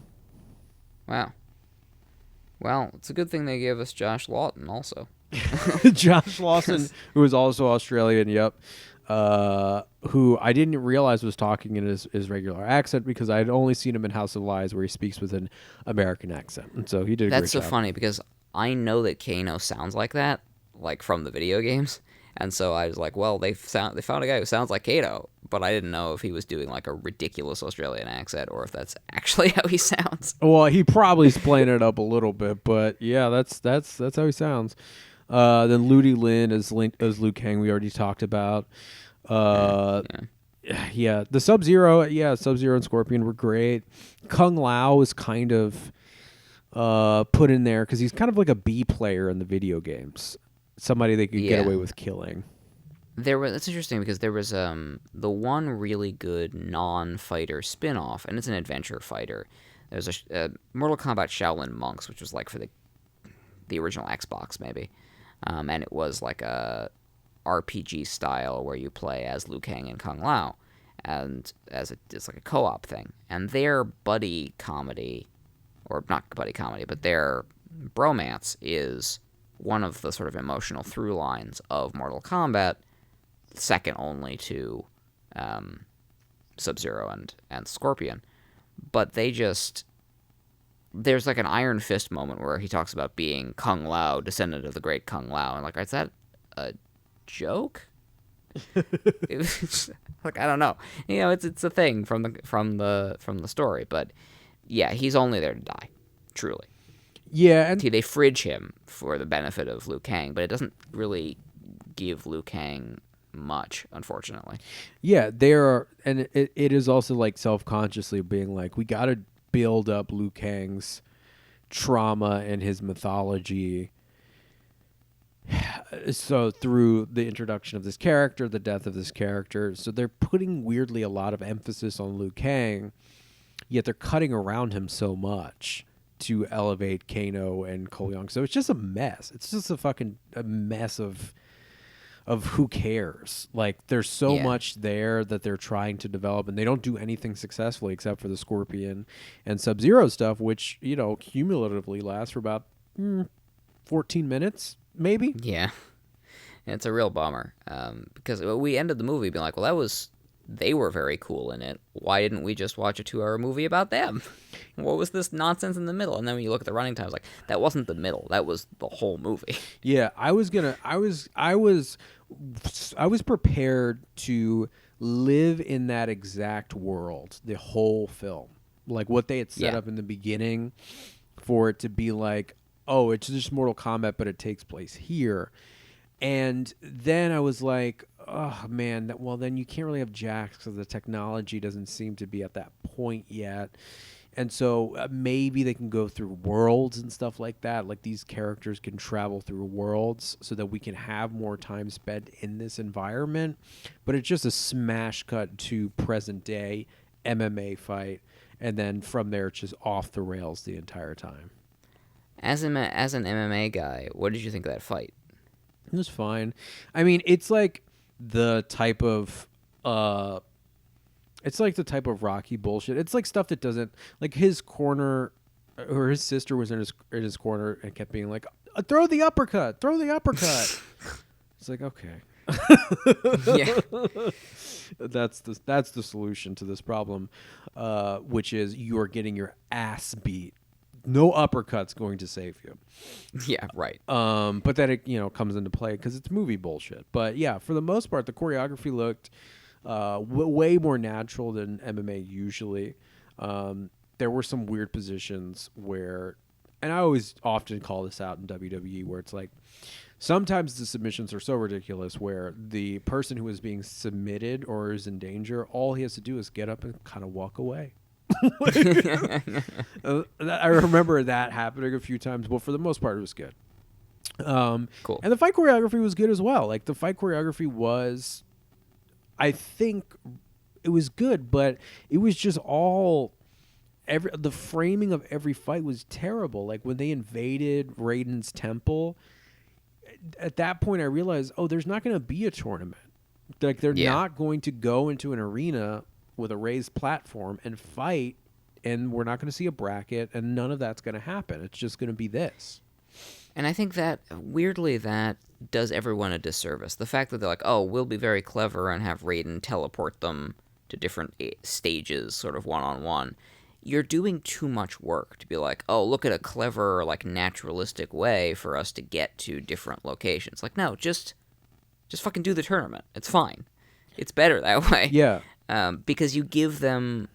[SPEAKER 3] Wow. Well, it's a good thing they gave us Josh Lawton also.
[SPEAKER 2] Josh Lawson, who is also Australian, yep. Who I didn't realize was talking in his regular accent because I had only seen him in House of Lies where he speaks with an American accent. And so he did a
[SPEAKER 3] That's
[SPEAKER 2] great
[SPEAKER 3] so
[SPEAKER 2] job.
[SPEAKER 3] funny because I know that Kano sounds like that, like from the video games. And so I was like, well, they found a guy who sounds like Kato, but I didn't know if he was doing like a ridiculous Australian accent or if that's actually how he sounds.
[SPEAKER 2] Well, he probably splaying it up a little bit, but yeah, that's how he sounds. Then Ludi Lin as Liu Kang we already talked about.
[SPEAKER 3] Yeah.
[SPEAKER 2] Yeah, the Sub-Zero and Scorpion were great. Kung Lao is kind of put in there because he's kind of like a B player in the video games. Somebody they could
[SPEAKER 3] Yeah.
[SPEAKER 2] get away with killing.
[SPEAKER 3] That's interesting because there was the one really good non-fighter spin-off, and it's an adventure fighter. There's a Mortal Kombat Shaolin Monks, which was like for the original Xbox maybe, and it was like a RPG style where you play as Liu Kang and Kung Lao, and it's like a co-op thing. And their buddy comedy, or not buddy comedy, but their bromance is one of the sort of emotional through lines of Mortal Kombat, second only to Sub-Zero and Scorpion. But there's like an Iron Fist moment where he talks about being Kung Lao, descendant of the great Kung Lao, and like, is that a joke? It's like, I don't know. It's a thing from the story, but yeah, he's only there to die, truly.
[SPEAKER 2] Yeah, and
[SPEAKER 3] They fridge him for the benefit of Liu Kang, but it doesn't really give Liu Kang much, unfortunately.
[SPEAKER 2] yeah, there are, and it is also like self-consciously being like, we got to build up Liu Kang's trauma and his mythology. So through the introduction of this character, the death of this character, so they're putting weirdly a lot of emphasis on Liu Kang, yet they're cutting around him so much to elevate Kano and Cole Young. So it's just a mess. It's just a mess of who cares. Like there's so
[SPEAKER 3] Yeah.
[SPEAKER 2] much there that they're trying to develop, and they don't do anything successfully except for the Scorpion and Sub-Zero stuff, which cumulatively lasts for about 14 minutes, maybe.
[SPEAKER 3] Yeah. It's a real bummer because we ended the movie being like, well, they were very cool in it. Why didn't we just watch a 2-hour movie about them? What was this nonsense in the middle? And then when you look at the running time, it's like, that wasn't the middle. That was the whole movie.
[SPEAKER 2] Yeah, I was prepared to live in that exact world, the whole film. Like what they had set
[SPEAKER 3] Yeah.
[SPEAKER 2] up in the beginning for it to be like, oh, it's just Mortal Kombat, but it takes place here. And then I was like, oh man, then you can't really have Jax because the technology doesn't seem to be at that point yet. And so maybe they can go through worlds and stuff like that. Like these characters can travel through worlds so that we can have more time spent in this environment. But it's just a smash cut to present day MMA fight. And then from there, it's just off the rails the entire time.
[SPEAKER 3] As an MMA guy, what did you think of that fight?
[SPEAKER 2] It was fine. I mean, it's like the type of Rocky bullshit. It's like stuff that doesn't, like his corner or his sister was in his corner and kept being like, throw the uppercut. It's like, okay.
[SPEAKER 3] Yeah.
[SPEAKER 2] That's the solution to this problem, which is you are getting your ass beat. No uppercut's going to save you.
[SPEAKER 3] Yeah, right.
[SPEAKER 2] But then it comes into play because it's movie bullshit. But yeah, for the most part, the choreography looked way more natural than MMA usually. There were some weird positions where, and I always often call this out in WWE, where it's like sometimes the submissions are so ridiculous where the person who is being submitted or is in danger, all he has to do is get up and kind of walk away. I remember that happening a few times, but for the most part, it was good.
[SPEAKER 3] Cool.
[SPEAKER 2] And the fight choreography was good as well. Like, the fight choreography was, I think, it was good, but it was just all the framing of every fight was terrible. Like, when they invaded Raiden's temple, at that point I realized, oh, there's not going to be a tournament. Like, they're not going to go into an arena with a raised platform and fight, and we're not going to see a bracket, and none of that's going to happen. It's just going to be this.
[SPEAKER 3] And I think that, weirdly, that does everyone a disservice. The fact that they're like, oh, we'll be very clever and have Raiden teleport them to different stages, sort of one-on-one. You're doing too much work to be like, oh, look at a clever, like, naturalistic way for us to get to different locations. Like, no, just fucking do the tournament. It's fine. It's better that way.
[SPEAKER 2] Yeah.
[SPEAKER 3] Because you give them,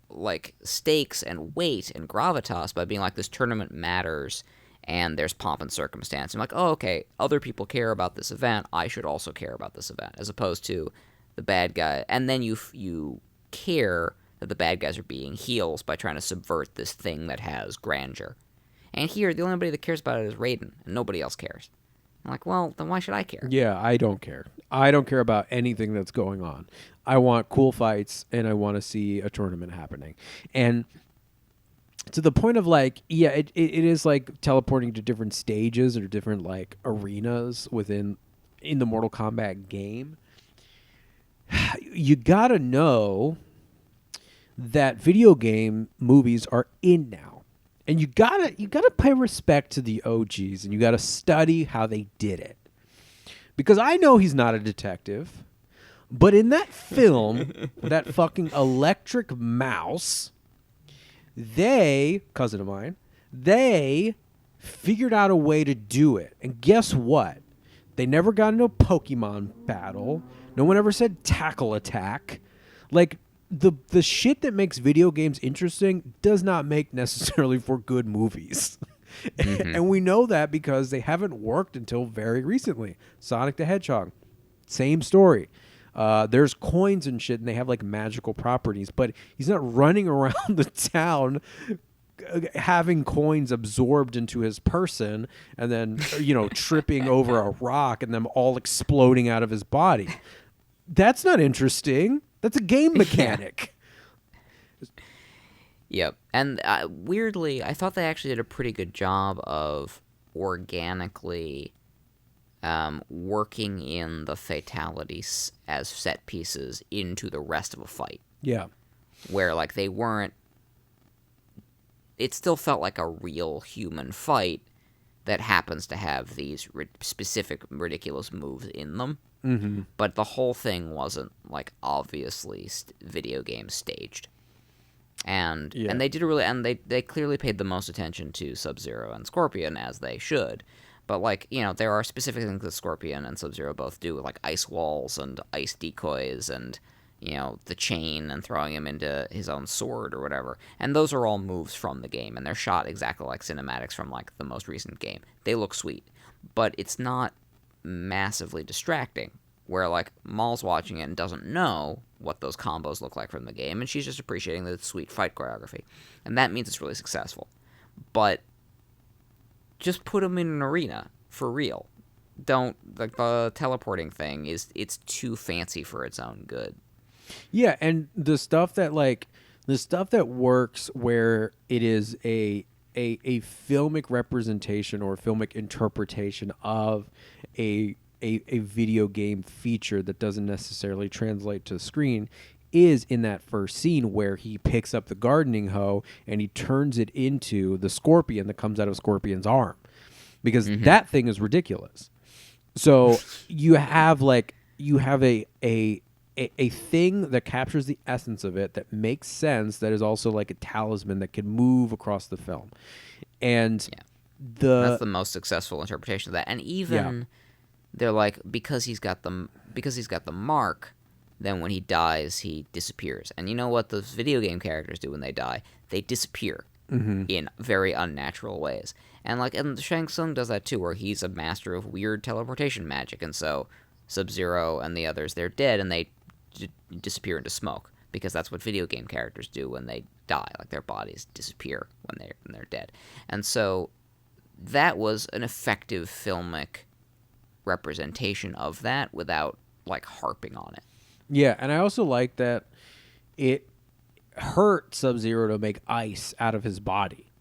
[SPEAKER 3] like, stakes and weight and gravitas by being like, this tournament matters and there's pomp and circumstance. I'm like, oh, okay, other people care about this event, I should also care about this event, as opposed to the bad guy. And then you care that the bad guys are being heels by trying to subvert this thing that has grandeur. And here, the only body that cares about it is Raiden, and nobody else cares. I'm like, well, then why should I care?
[SPEAKER 2] Yeah, I don't care. I don't care about anything that's going on. I want cool fights, and I want to see a tournament happening. And to the point of, like, yeah, it is like teleporting to different stages or different, like, arenas in the Mortal Kombat game. You gotta know that video game movies are in now. And you gotta pay respect to the OGs, and you gotta study how they did it. Because I know he's not a detective, but in that film, that fucking electric mouse, cousin of mine, they figured out a way to do it. And guess what? They never got into a Pokemon battle. No one ever said tackle attack. Like, the shit that makes video games interesting does not make necessarily for good movies. Mm-hmm. And we know that because they haven't worked until very recently. Sonic the Hedgehog, same story. There's coins and shit, and they have, like, magical properties, but he's not running around the town having coins absorbed into his person and then, tripping over a rock and them all exploding out of his body. That's not interesting. That's a game mechanic.
[SPEAKER 3] Yep. And weirdly, I thought they actually did a pretty good job of organically working in the fatalities as set pieces into the rest of a fight.
[SPEAKER 2] Yeah.
[SPEAKER 3] Where, like, they weren't... It still felt like a real human fight that happens to have these specific ridiculous moves in them. Mm-hmm. But the whole thing wasn't, like, obviously video game staged. And they did they clearly paid the most attention to Sub-Zero and Scorpion, as they should. But, like, there are specific things that Scorpion and Sub-Zero both do, like ice walls and ice decoys and, the chain and throwing him into his own sword or whatever. And those are all moves from the game, and they're shot exactly like cinematics from, like, the most recent game. They look sweet. But it's not massively distracting, where, like, Maul's watching it and doesn't know what those combos look like from the game, and she's just appreciating the sweet fight choreography. And that means it's really successful. But just put them in an arena, for real. Don't, like, the teleporting thing it's too fancy for its own good.
[SPEAKER 2] Yeah, and the stuff that works where it is a filmic representation or filmic interpretation of a video game feature that doesn't necessarily translate to screen is in that first scene where he picks up the gardening hoe and he turns it into the scorpion that comes out of Scorpion's arm, because that thing is ridiculous. So you have a thing that captures the essence of it, that makes sense, that is also like a talisman that can move across the film. And that's
[SPEAKER 3] the most successful interpretation of that. And even they're like, because he's got the mark, then when he dies, he disappears. And you know what those video game characters do when they die? They disappear in very unnatural ways. And Shang Tsung does that too, where he's a master of weird teleportation magic, and so Sub-Zero and the others, they're dead, and they disappear into smoke, because that's what video game characters do when they die. Like, their bodies disappear when they're dead. And so that was an effective filmic representation of that without, like, harping on it.
[SPEAKER 2] Yeah, and I also like that it hurt Sub-Zero to make ice out of his body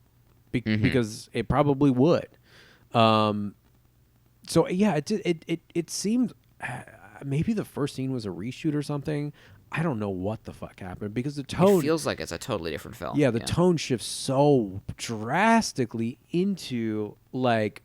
[SPEAKER 2] because it probably would. So yeah, it seemed maybe the first scene was a reshoot or something. I don't know what the fuck happened because the tone
[SPEAKER 3] feels like it's a totally different film.
[SPEAKER 2] Yeah, the tone shifts so drastically into like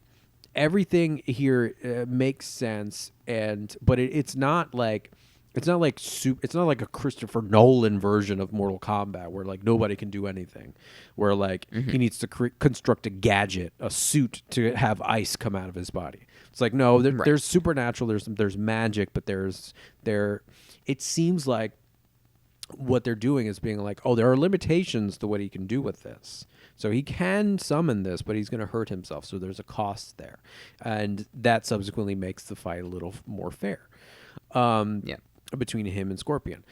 [SPEAKER 2] everything here makes sense, but it's not like a Christopher Nolan version of Mortal Kombat where like nobody can do anything, where like he needs to construct a gadget, a suit to have ice come out of his body. It's like no, there's supernatural, there's magic, but it seems like what they're doing is being like, oh, there are limitations to what he can do with this. So he can summon this, but he's going to hurt himself. So there's a cost there, and that subsequently makes the fight a little more fair. Between him and Scorpion.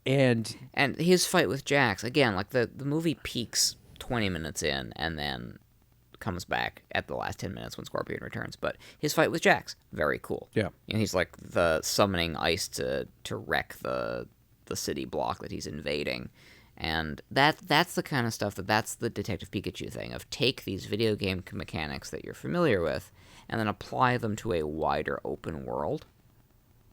[SPEAKER 2] And
[SPEAKER 3] his fight with Jax, again, like the movie peaks 20 minutes in and then comes back at the last 10 minutes when Scorpion returns. But his fight with Jax, very cool.
[SPEAKER 2] Yeah.
[SPEAKER 3] He's like the summoning ice to wreck the city block that he's invading. And that's the kind of stuff that's the Detective Pikachu thing of take these video game mechanics that you're familiar with and then apply them to a wider open world,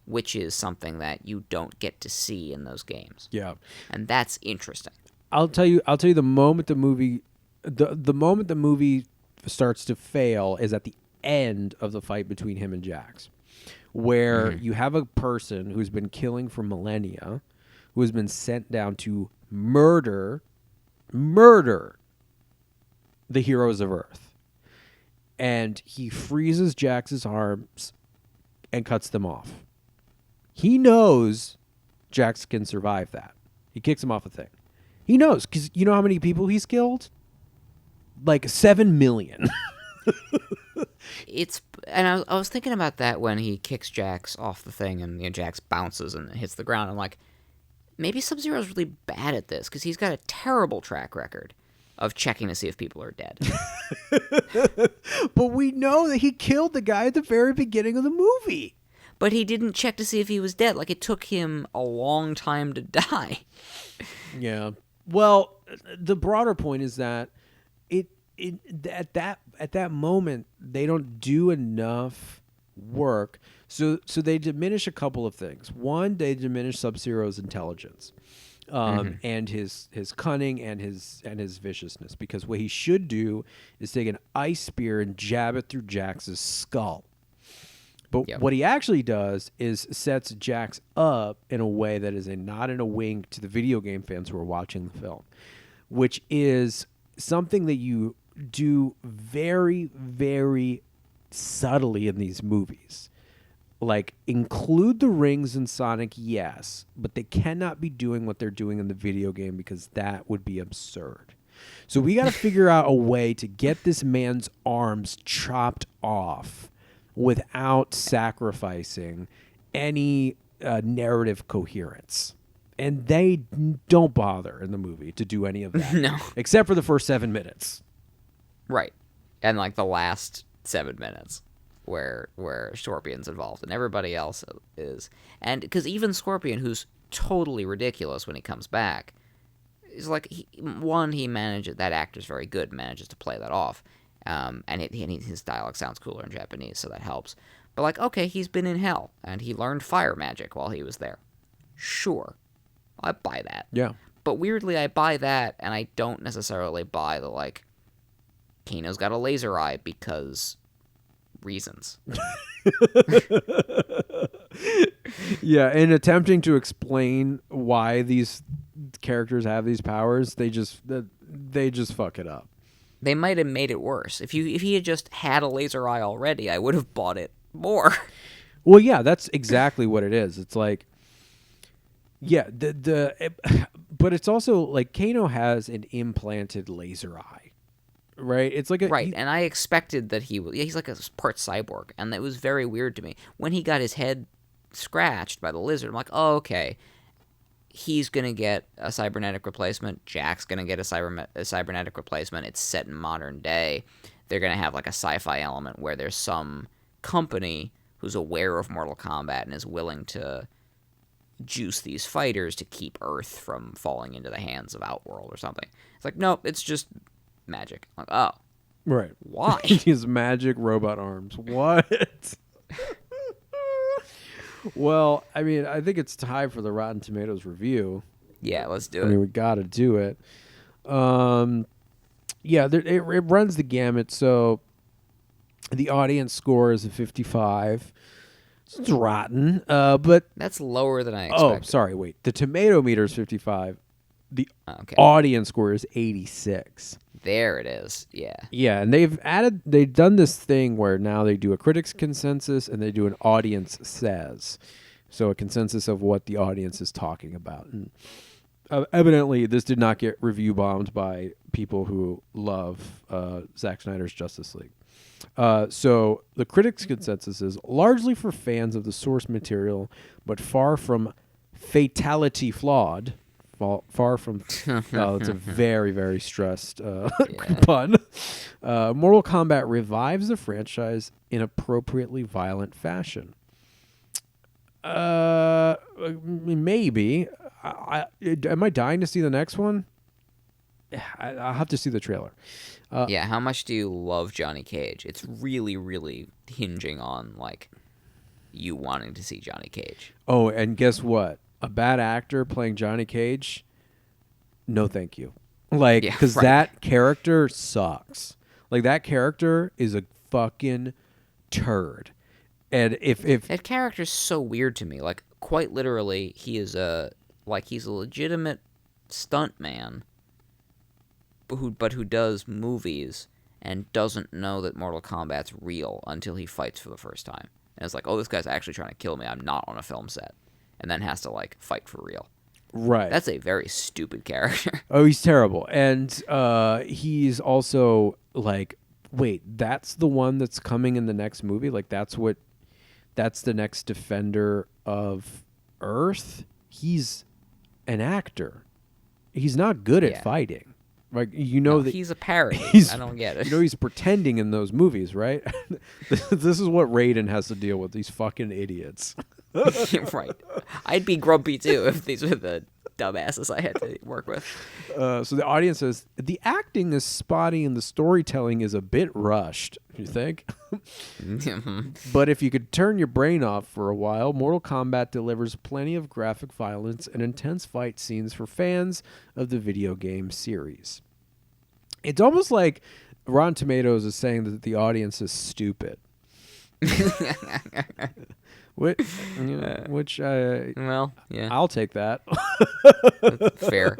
[SPEAKER 3] which is something that you don't get to see in those games.
[SPEAKER 2] Yeah.
[SPEAKER 3] And that's interesting.
[SPEAKER 2] I'll tell you the moment the movie starts to fail is at the end of the fight between him and Jax, where you have a person who's been killing for millennia, who has been sent down to murder the heroes of Earth. And he freezes Jax's arms and cuts them off. He knows Jax can survive that. He kicks him off a thing. He knows, because you know how many people he's killed? Like 7 million.
[SPEAKER 3] I was thinking about that when he kicks Jax off the thing and Jax bounces and hits the ground. I'm like, maybe Sub-Zero's really bad at this because he's got a terrible track record of checking to see if people are dead.
[SPEAKER 2] But we know that he killed the guy at the very beginning of the movie.
[SPEAKER 3] But he didn't check to see if he was dead. Like, it took him a long time to die.
[SPEAKER 2] Yeah. Well, the broader point is that at that moment they don't do enough work. So they diminish a couple of things. One, they diminish Sub-Zero's intelligence, and his cunning and his viciousness. Because what he should do is take an ice spear and jab it through Jax's skull. But what he actually does is sets Jax up in a way that is not in a wink to the video game fans who are watching the film, which is something that you do very, very subtly in these movies. Like, include the rings in Sonic, yes, but they cannot be doing what they're doing in the video game because that would be absurd. So we got to figure out a way to get this man's arms chopped off without sacrificing any narrative coherence. And they don't bother in the movie to do any of that.
[SPEAKER 3] No.
[SPEAKER 2] Except for the first 7 minutes.
[SPEAKER 3] Right. And, like, the last 7 minutes where Scorpion's involved and everybody else is. And because even Scorpion, who's totally ridiculous when he comes back, is like, he manages, that actor's very good, manages to play that off. And his dialogue sounds cooler in Japanese, so that helps. But, like, okay, he's been in hell, and he learned fire magic while he was there. Sure. I buy that.
[SPEAKER 2] Yeah.
[SPEAKER 3] But weirdly, I buy that, and I don't necessarily buy the, like, Kano's got a laser eye because reasons.
[SPEAKER 2] Yeah, in attempting to explain why these characters have these powers, they just fuck it up.
[SPEAKER 3] They might have made it worse. If he had just had a laser eye already, I would have bought it more.
[SPEAKER 2] Well, yeah, that's exactly what it is. It's like, yeah, but it's also like Kano has an implanted laser eye, right? It's like
[SPEAKER 3] and I expected that he's like a part cyborg, and it was very weird to me when he got his head scratched by the lizard. I'm like, oh, okay. he's gonna get a cybernetic replacement. Jack's gonna get a cybernetic replacement. It's set in modern day. They're gonna have like a sci-fi element where there's some company who's aware of Mortal Kombat and is willing to juice these fighters to keep Earth from falling into the hands of Outworld or something. It's like, nope, it's just magic. I'm like, oh,
[SPEAKER 2] Right.
[SPEAKER 3] why?
[SPEAKER 2] His magic robot arms. What? Well, I mean, I think it's time for the Rotten Tomatoes review.
[SPEAKER 3] Yeah, let's do
[SPEAKER 2] I
[SPEAKER 3] it.
[SPEAKER 2] mean, we got to do it. Yeah, it runs the gamut. So the audience score is a 55. It's rotten, but
[SPEAKER 3] That's lower than I expected.
[SPEAKER 2] sorry, wait. The tomato meter is 55. The
[SPEAKER 3] Okay.
[SPEAKER 2] audience score is 86.
[SPEAKER 3] There it is. Yeah.
[SPEAKER 2] Yeah, and they've done this thing where now they do a critics consensus and they do an audience says. So a consensus of what the audience is talking about. And evidently this did not get review bombed by people who love Zack Snyder's Justice League. So the critics consensus is largely for fans of the source material, but far from fatality flawed. Far from, it's a very, very stressed pun. Mortal Kombat revives the franchise in appropriately violent fashion. Maybe. Am I dying to see the next one? I'll have to see the trailer.
[SPEAKER 3] Yeah, how much do you love Johnny Cage? It's really, really hinging on, like, you wanting to see Johnny Cage.
[SPEAKER 2] Oh, and guess what? A bad actor playing Johnny Cage? No, thank you. Like,
[SPEAKER 3] Yeah,
[SPEAKER 2] because
[SPEAKER 3] right.
[SPEAKER 2] that character sucks. Like, that character is a fucking turd. And if
[SPEAKER 3] That character's so weird to me. Like, quite literally, he's a legitimate stuntman, but who does movies and doesn't know that Mortal Kombat's real until he fights for the first time. And it's like, oh, this guy's actually trying to kill me. I'm not on a film set. And then has to, like, fight for real.
[SPEAKER 2] right.
[SPEAKER 3] That's a very stupid character.
[SPEAKER 2] Oh, he's terrible. And he's also like, wait, that's the one that's coming in the next movie? Like, that's the next Defender of Earth? He's an actor. He's not good at
[SPEAKER 3] Yeah.
[SPEAKER 2] fighting. Like, you know
[SPEAKER 3] No,
[SPEAKER 2] that
[SPEAKER 3] he's a parody.
[SPEAKER 2] he's-
[SPEAKER 3] I don't get it.
[SPEAKER 2] you know he's pretending in those movies, right? This is what Raiden has to deal with, these fucking idiots.
[SPEAKER 3] Right. I'd be grumpy, too, if these were the dumbasses I had to work with.
[SPEAKER 2] So the audience says, the acting is spotty and the storytelling is a bit rushed, you think? But if you could turn your brain off for a while, Mortal Kombat delivers plenty of graphic violence and intense fight scenes for fans of the video game series. It's almost like Rotten Tomatoes is saying that the audience is stupid. Which
[SPEAKER 3] Well, yeah,
[SPEAKER 2] I'll take that.
[SPEAKER 3] fair.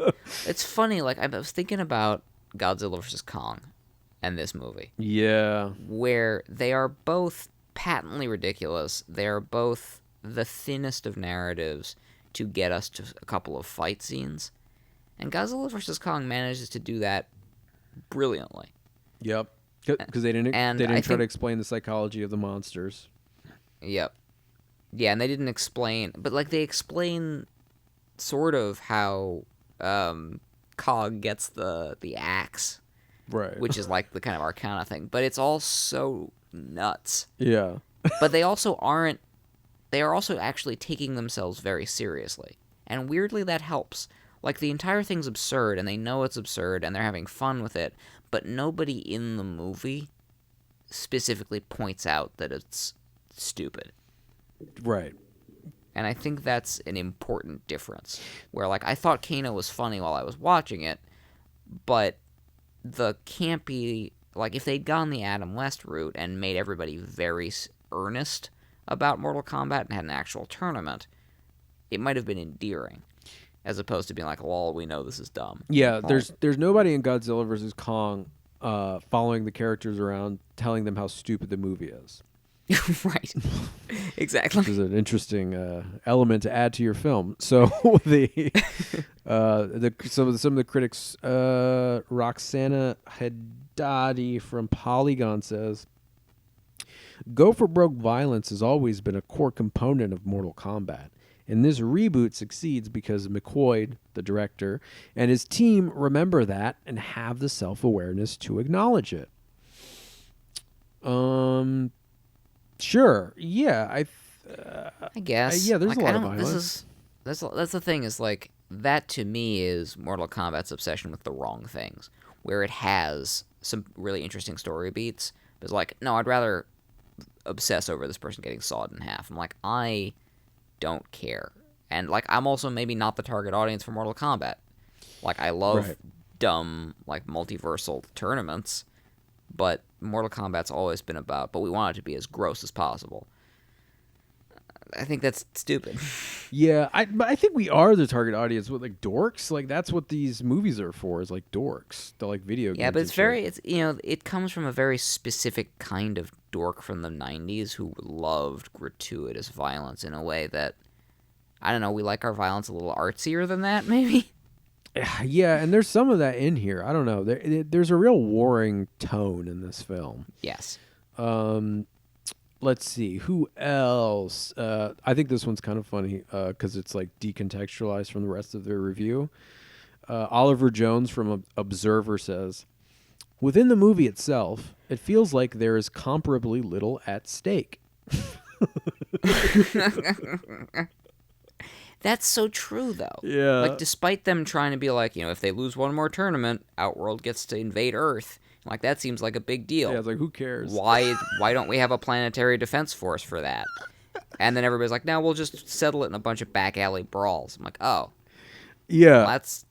[SPEAKER 3] It's funny, like, I was thinking about Godzilla vs. Kong and this movie,
[SPEAKER 2] Yeah.
[SPEAKER 3] where they are both patently ridiculous. They are both the thinnest of narratives to get us to a couple of fight scenes. And Godzilla vs. Kong manages to do that brilliantly.
[SPEAKER 2] Yep. Because they didn't
[SPEAKER 3] And
[SPEAKER 2] try
[SPEAKER 3] I
[SPEAKER 2] to
[SPEAKER 3] think-
[SPEAKER 2] explain the psychology of the monsters.
[SPEAKER 3] Yep. Yeah, and they didn't explain, but like they explain sort of how Cog gets the axe,
[SPEAKER 2] Right.
[SPEAKER 3] which is like the kind of Arcana thing, but it's all so nuts.
[SPEAKER 2] Yeah.
[SPEAKER 3] But they also aren't. They are also actually taking themselves very seriously, and weirdly that helps. Like the entire thing's absurd, and they know it's absurd, and they're having fun with it, but nobody in the movie specifically points out that it's stupid.
[SPEAKER 2] Right.
[SPEAKER 3] And I think that's an important difference. Where, like, I thought Kano was funny while I was watching it, but the campy... Like, if they'd gone the Adam West route and made everybody very earnest about Mortal Kombat and had an actual tournament, it might have been endearing. As opposed to being like, lol, we know this is dumb.
[SPEAKER 2] Yeah,
[SPEAKER 3] Well,
[SPEAKER 2] there's nobody in Godzilla vs. Kong following the characters around telling them how stupid the movie is.
[SPEAKER 3] right. Exactly.
[SPEAKER 2] Which is an interesting element to add to your film. So some of the critics, Roxana Haddadi from Polygon says, "Go for broke violence has always been a core component of Mortal Kombat, And this reboot succeeds because McQuoid, the director, and his team remember that and have the self-awareness to acknowledge it. Sure. Yeah,
[SPEAKER 3] I guess.
[SPEAKER 2] yeah, there's
[SPEAKER 3] like,
[SPEAKER 2] a lot
[SPEAKER 3] I
[SPEAKER 2] of
[SPEAKER 3] don't-
[SPEAKER 2] violence.
[SPEAKER 3] That's the thing is like that to me is Mortal Kombat's obsession with the wrong things, where it has some really interesting story beats, but it's like, no, I'd rather obsess over this person getting sawed in half. I'm like, I don't care. And like I'm also maybe not the target audience for Mortal Kombat. Like I love
[SPEAKER 2] Right.
[SPEAKER 3] dumb like multiversal tournaments, but Mortal Kombat's always been about, but we want it to be as gross as possible. I think that's stupid.
[SPEAKER 2] Yeah, but I think we are the target audience with like dorks. Like that's what these movies are for, is like dorks. They're like video games.
[SPEAKER 3] Yeah, but
[SPEAKER 2] and
[SPEAKER 3] it's
[SPEAKER 2] shit.
[SPEAKER 3] very, it's it comes from a very specific kind of dork from the 90s who loved gratuitous violence in a way that, I don't know, we like our violence a little artsier than that, maybe?
[SPEAKER 2] Yeah, and there's some of that in here. I don't know. There's a real warring tone in this film.
[SPEAKER 3] Yes.
[SPEAKER 2] Let's see who else. I think this one's kind of funny because it's like decontextualized from the rest of the review. Oliver Jones from Observer says, within the movie itself, it feels like there is comparably little at stake.
[SPEAKER 3] That's so true, though.
[SPEAKER 2] Yeah.
[SPEAKER 3] Like, despite them trying to be like, if they lose one more tournament, Outworld gets to invade Earth. Like, that seems like a big deal.
[SPEAKER 2] Yeah, it's like, who cares?
[SPEAKER 3] Why don't we have a planetary defense force for that? And then everybody's like, no, we'll just settle it in a bunch of back alley brawls. I'm like, oh,
[SPEAKER 2] Yeah.
[SPEAKER 3] well, that's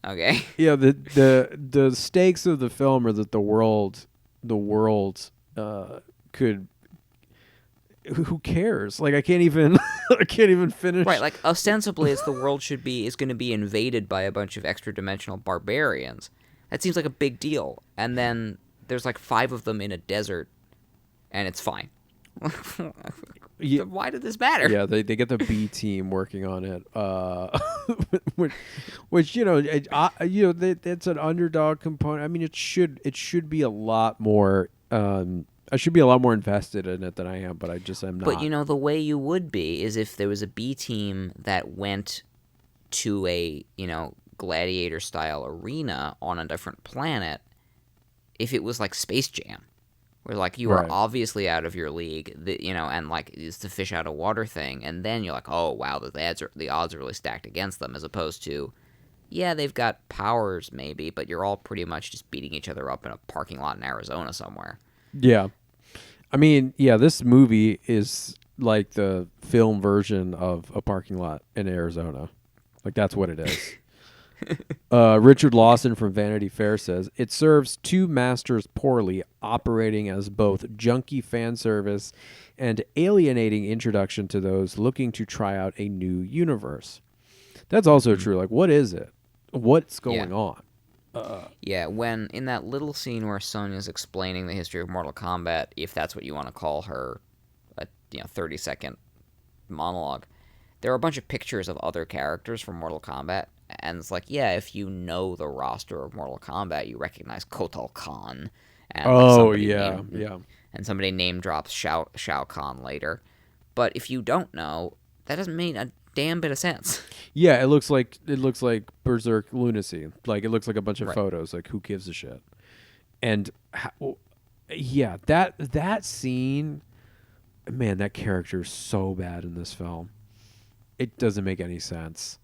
[SPEAKER 3] okay.
[SPEAKER 2] Yeah, the stakes of the film are that the world could. Who cares? Like I can't even finish.
[SPEAKER 3] Right, like ostensibly, it's the world is going to be invaded by a bunch of extra dimensional barbarians. That seems like a big deal. And then there's like 5 of them in a desert, and it's fine.
[SPEAKER 2] Yeah.
[SPEAKER 3] Why did this matter?
[SPEAKER 2] Yeah, they get the B team working on it, which that's an underdog component. I mean, it should be a lot more. I should be a lot more invested in it than I am, but I just am not.
[SPEAKER 3] But the way you would be is if there was a B team that went to a gladiator style arena on a different planet. If it was like Space Jam, where like you are
[SPEAKER 2] Right.
[SPEAKER 3] obviously out of your league, and like it's the fish out of water thing, and then you're like, oh wow, the odds are really stacked against them, as opposed to, yeah, they've got powers maybe, but you're all pretty much just beating each other up in a parking lot in Arizona somewhere.
[SPEAKER 2] Yeah. I mean, yeah, this movie is like the film version of a parking lot in Arizona. Like, that's what it is. Richard Lawson from Vanity Fair says, it serves two masters poorly, operating as both junky fan service and alienating introduction to those looking to try out a new universe. That's also true. Like, what is it? What's going on?
[SPEAKER 3] Yeah, when in that little scene where Sonya's explaining the history of Mortal Kombat, if that's what you want to call her, a 30-second monologue, there are a bunch of pictures of other characters from Mortal Kombat, and it's like, yeah, if you know the roster of Mortal Kombat, you recognize Kotal Khan. And and somebody name drops Shao Kahn later. But if you don't know, that doesn't mean a damn bit of sense.
[SPEAKER 2] Yeah, it looks like Berserk lunacy. Like, it looks like a bunch of
[SPEAKER 3] Right.
[SPEAKER 2] photos. Like, who gives a shit? And that scene, man, that character is so bad in this film. It doesn't make any sense.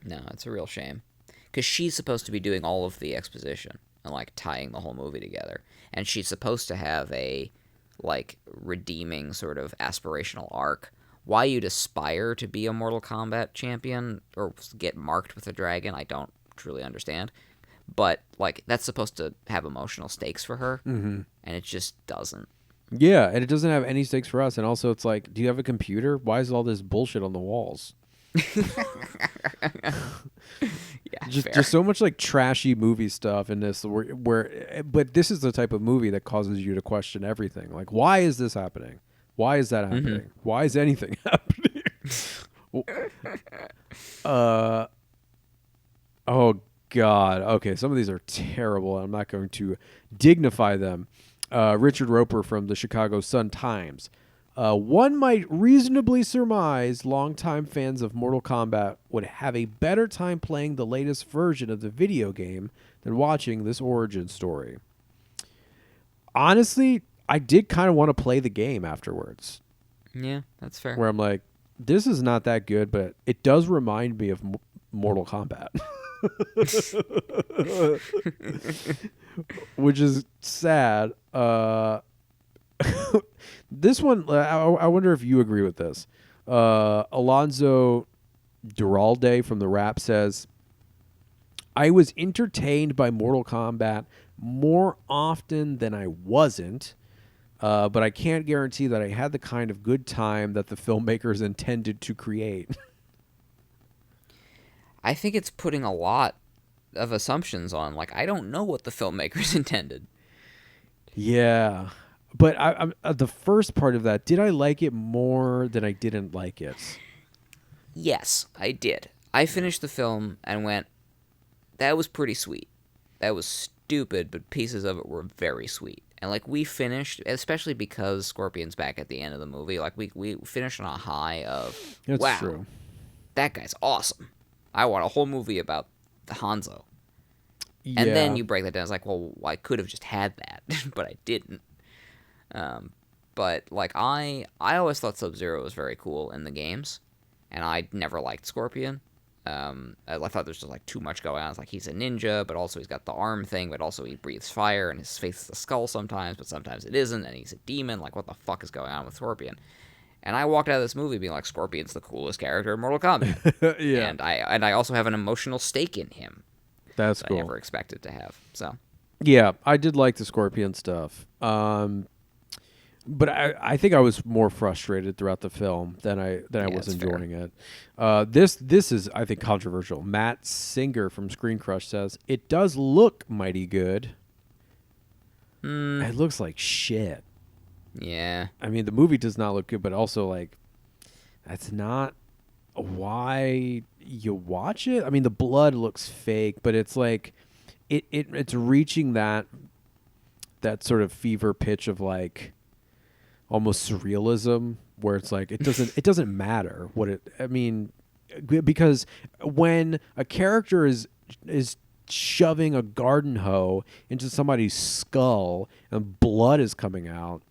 [SPEAKER 3] No, it's a real shame. Because she's supposed to be doing all of the exposition and, like, tying the whole movie together. And she's supposed to have a, like, redeeming sort of aspirational arc. Why you'd aspire to be a Mortal Kombat champion or get marked with a dragon, I don't truly understand. But, like, that's supposed to have emotional stakes for her. Mm-hmm. And it just doesn't.
[SPEAKER 2] Yeah, and it doesn't have any stakes for us. And also, it's like, do you have a computer? Why is all this bullshit on the walls?
[SPEAKER 3] Yeah,
[SPEAKER 2] Just so much like trashy movie stuff in this but this is the type of movie that causes you to question everything. Like, why is this happening? Why is that happening?
[SPEAKER 3] Mm-hmm.
[SPEAKER 2] Why is anything happening? Oh God. Okay, some of these are terrible. I'm not going to dignify them. Richard Roper from the Chicago Sun-Times. One might reasonably surmise longtime fans of Mortal Kombat would have a better time playing the latest version of the video game than watching this origin story. Honestly, I did kind of want to play the game afterwards.
[SPEAKER 3] Yeah, that's fair.
[SPEAKER 2] Where I'm like, this is not that good, but it does remind me of Mortal Kombat. Which is sad. This one, I wonder if you agree with this. Alonzo Duralde from The Rap says, I was entertained by Mortal Kombat more often than I wasn't, but I can't guarantee that I had the kind of good time that the filmmakers intended to create.
[SPEAKER 3] I think it's putting a lot of assumptions on. Like, I don't know what the filmmakers intended.
[SPEAKER 2] Yeah. But I'm the first part of that, did I like it more than I didn't like it?
[SPEAKER 3] Yes, I did. I finished the film and went, that was pretty sweet. That was stupid, but pieces of it were very sweet. And, like, we finished, especially because Scorpion's back at the end of the movie, like, we finished on a high of,
[SPEAKER 2] That's
[SPEAKER 3] wow,
[SPEAKER 2] true.
[SPEAKER 3] that guy's awesome. I want a whole movie about Hanzo.
[SPEAKER 2] Yeah.
[SPEAKER 3] And then you break that down. It's like, well, I could have just had that, but I didn't. But, like, I always thought Sub-Zero was very cool in the games, and I never liked Scorpion. I thought there's just, like, too much going on. It's like, he's a ninja, but also he's got the arm thing, but also he breathes fire, and his face is a skull sometimes, but sometimes it isn't, and he's a demon. Like, what the fuck is going on with Scorpion? And I walked out of this movie being like, Scorpion's the coolest character in Mortal Kombat.
[SPEAKER 2] Yeah.
[SPEAKER 3] And I also have an emotional stake in him.
[SPEAKER 2] That's
[SPEAKER 3] that
[SPEAKER 2] cool.
[SPEAKER 3] I never expected to have. So.
[SPEAKER 2] Yeah, I did like the Scorpion stuff. But I think I was more frustrated throughout the film than I was enjoying it. This is, I think, controversial. Matt Singer from Screen Crush says, it does look mighty good. It looks like shit.
[SPEAKER 3] Yeah.
[SPEAKER 2] I mean, the movie does not look good, but also, like, that's not why you watch it. I mean, the blood looks fake, but it's like it's reaching that sort of fever pitch of, like, almost surrealism, where it's like it doesn't matter what it. I mean, because when a character is shoving a garden hoe into somebody's skull and blood is coming out,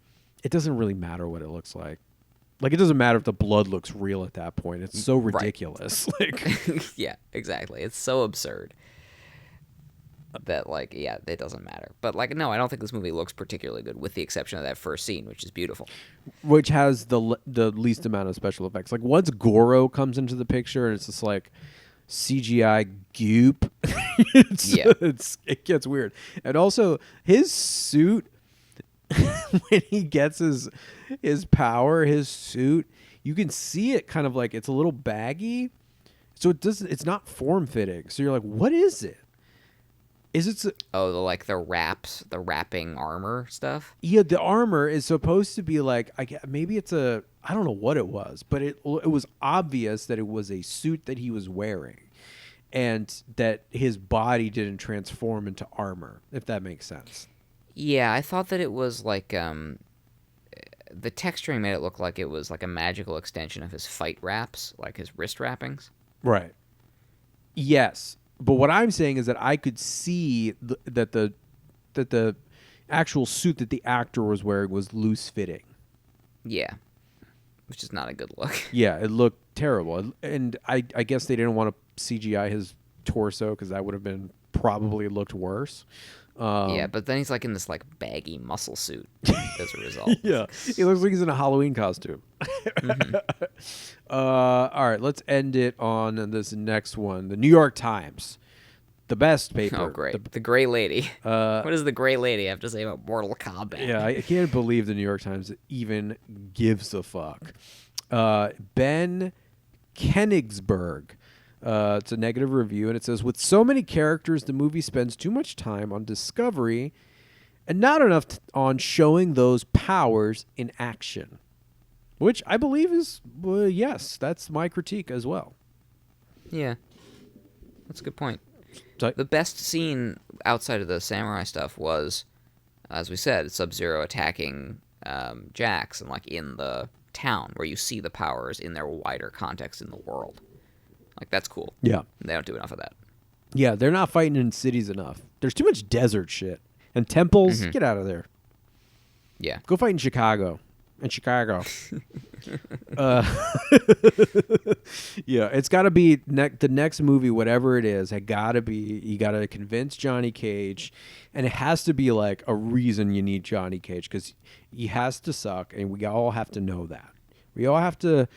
[SPEAKER 2] it doesn't really matter what it looks like. Like, it doesn't matter if the blood looks real at that point. It's so ridiculous.
[SPEAKER 3] Right. Like, yeah, exactly. It's so absurd that, like, yeah, it doesn't matter. But, like, no, I don't think this movie looks particularly good, with the exception of that first scene, which is beautiful.
[SPEAKER 2] Which has the least amount of special effects. Like, once Goro comes into the picture, and it's just like CGI goop. It gets weird. And also, his suit, when he gets his power, his suit, you can see it kind of like it's a little baggy. So it's not form fitting. So you're like, what is it? Is it
[SPEAKER 3] the wrapping armor stuff?
[SPEAKER 2] Yeah, the armor is supposed to be like, maybe it's I don't know what it was, but it was obvious that it was a suit that he was wearing, and that his body didn't transform into armor, if that makes sense.
[SPEAKER 3] Yeah, I thought that it was like the texturing made it look like it was like a magical extension of his fight wraps, like his wrist wrappings.
[SPEAKER 2] Right. Yes. But what I'm saying is that I could see that the actual suit that the actor was wearing was loose fitting.
[SPEAKER 3] Yeah, which is not a good look.
[SPEAKER 2] Yeah, it looked terrible, and I guess they didn't want to CGI his torso because that would have been probably looked worse.
[SPEAKER 3] Yeah, but then he's like in this like baggy muscle suit as a result.
[SPEAKER 2] Yeah, he looks like he's in a Halloween costume. Mm-hmm. All right, let's end it on this next one. The New York Times, the best paper.
[SPEAKER 3] Oh, great. The Gray Lady. What does the Gray Lady have to say about Mortal Kombat?
[SPEAKER 2] Yeah, I can't believe the New York Times even gives a fuck. Ben Kenigsberg. It's a negative review, and it says, with so many characters, the movie spends too much time on discovery and not enough on showing those powers in action. Which I believe is, yes, that's my critique as well.
[SPEAKER 3] Yeah, that's a good point.
[SPEAKER 2] So,
[SPEAKER 3] the best scene outside of the samurai stuff was, as we said, Sub-Zero attacking Jax and like in the town where you see the powers in their wider context in the world. Like that's cool.
[SPEAKER 2] Yeah.
[SPEAKER 3] They don't do enough of that.
[SPEAKER 2] Yeah, they're not fighting in cities enough. There's too much desert shit. And temples, get out of there.
[SPEAKER 3] Yeah.
[SPEAKER 2] Go fight in Chicago. Yeah, it's got to be the next movie, whatever it is. It got to be, you got to convince Johnny Cage, and it has to be like a reason you need Johnny Cage, because he has to suck, and we all have to know that. We all have to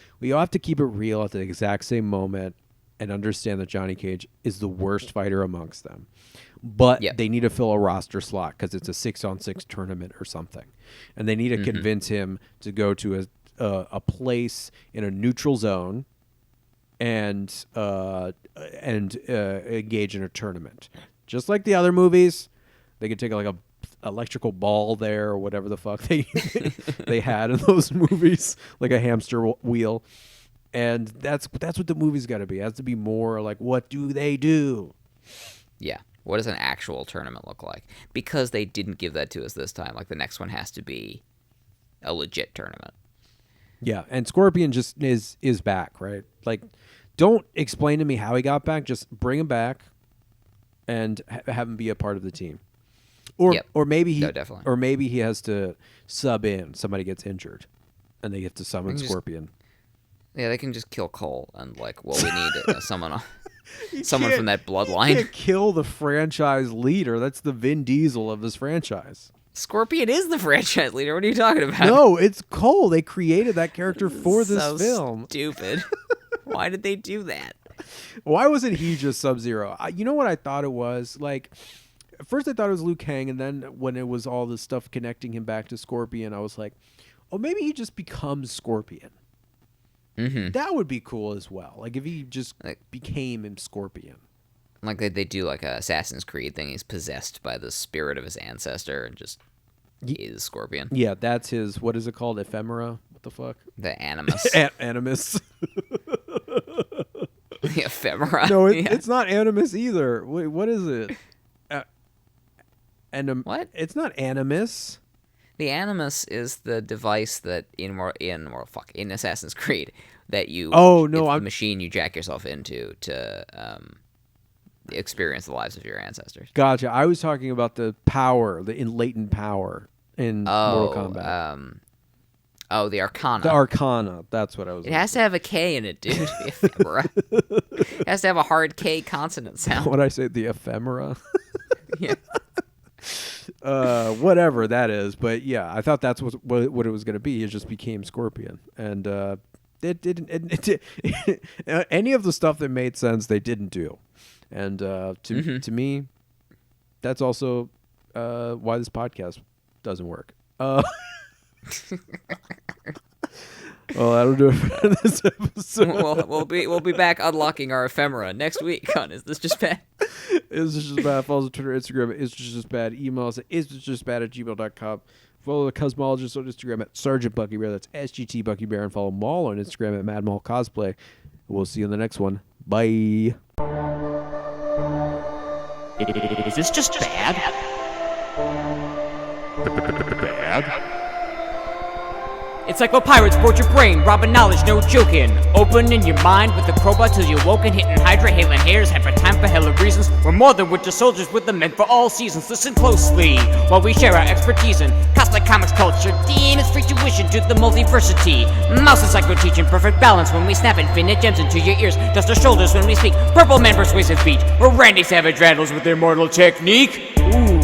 [SPEAKER 2] keep it real at the exact same moment and understand that Johnny Cage is the worst fighter amongst them. But they need to fill a roster slot because it's a 6-on-6 tournament or something, and they need to convince him to go to a place in a neutral zone and engage in a tournament, just like the other movies. They could take like a electrical ball there or whatever the fuck they had in those movies, like a hamster wheel, and that's what the movie's got to be. It has to be more like, what do they do?
[SPEAKER 3] Yeah. What does an actual tournament look like? Because they didn't give that to us this time. Like, the next one has to be a legit tournament.
[SPEAKER 2] Yeah, and Scorpion just is back, right? Like, don't explain to me how he got back. Just bring him back and have him be a part of the team. Or maybe he has to sub in. Somebody gets injured, and they get to summon Scorpion.
[SPEAKER 3] They can just kill Cole and like, well, we need someone from that bloodline.
[SPEAKER 2] You can't kill the franchise leader. That's the Vin Diesel of this franchise.
[SPEAKER 3] Scorpion is the franchise leader. What are you talking about?
[SPEAKER 2] No, it's Cole. They created that character for this film.
[SPEAKER 3] Stupid. Why did they do that?
[SPEAKER 2] Why wasn't he just Sub-Zero? You know what I thought it was? Like, at first I thought it was Liu Kang, and then when it was all this stuff connecting him back to Scorpion, I was like, oh, maybe he just becomes Scorpion. Mm-hmm. That would be cool as well. Like, if he just became him Scorpion.
[SPEAKER 3] Like they do like a Assassin's Creed thing. He's possessed by the spirit of his ancestor and just is Scorpion.
[SPEAKER 2] Yeah, that's his, what is it called? Ephemera? What the fuck?
[SPEAKER 3] The Animus.
[SPEAKER 2] Animus.
[SPEAKER 3] The Ephemera.
[SPEAKER 2] No, it's not Animus either. Wait, what is it?
[SPEAKER 3] What?
[SPEAKER 2] It's not Animus.
[SPEAKER 3] The Animus is the device that in Assassin's Creed that you the machine you jack yourself into to experience the lives of your ancestors.
[SPEAKER 2] Gotcha. I was talking about the power, the latent power in Mortal Kombat.
[SPEAKER 3] The Arcana.
[SPEAKER 2] The Arcana. That's what I was.
[SPEAKER 3] It has to have a K in it, dude. The ephemera. It has to have a hard K consonant sound.
[SPEAKER 2] What did I say? The ephemera.
[SPEAKER 3] Yeah.
[SPEAKER 2] Whatever that is, but yeah, I thought that's what it was going to be. It just became Scorpion, and it didn't. Any of the stuff that made sense, they didn't do, and to me, that's also why this podcast doesn't work. Well, that'll do it for this episode.
[SPEAKER 3] We'll be back unlocking our ephemera next week on Is This Just Bad?
[SPEAKER 2] Is This Just Bad? Follow us on Twitter, Instagram at Is This Just Bad. Email us at isthisjustbad@gmail.com. Follow the Cosmologist on Instagram at Sergeant Bucky Bear. That's SGT Bucky Bear. And follow Maul on Instagram at Mad Maul Cosplay. We'll see you in the next one. Bye.
[SPEAKER 4] Is this just bad? Bad?
[SPEAKER 5] It's like when pirates board your brain, robbing knowledge, no joking. Opening your mind with a crowbar till you're woken, hitting Hydra, hailing hairs, have a time for hella reasons. We're more than winter soldiers with the men for all seasons. Listen closely while we share our expertise in cosmic comics culture. Demons free tuition to the multiversity. Mouse and Psycho teaching perfect balance when we snap infinite gems into your ears. Dust our shoulders when we speak. Purple man persuasive beat. Or Randy Savage rattles with immortal technique. Ooh.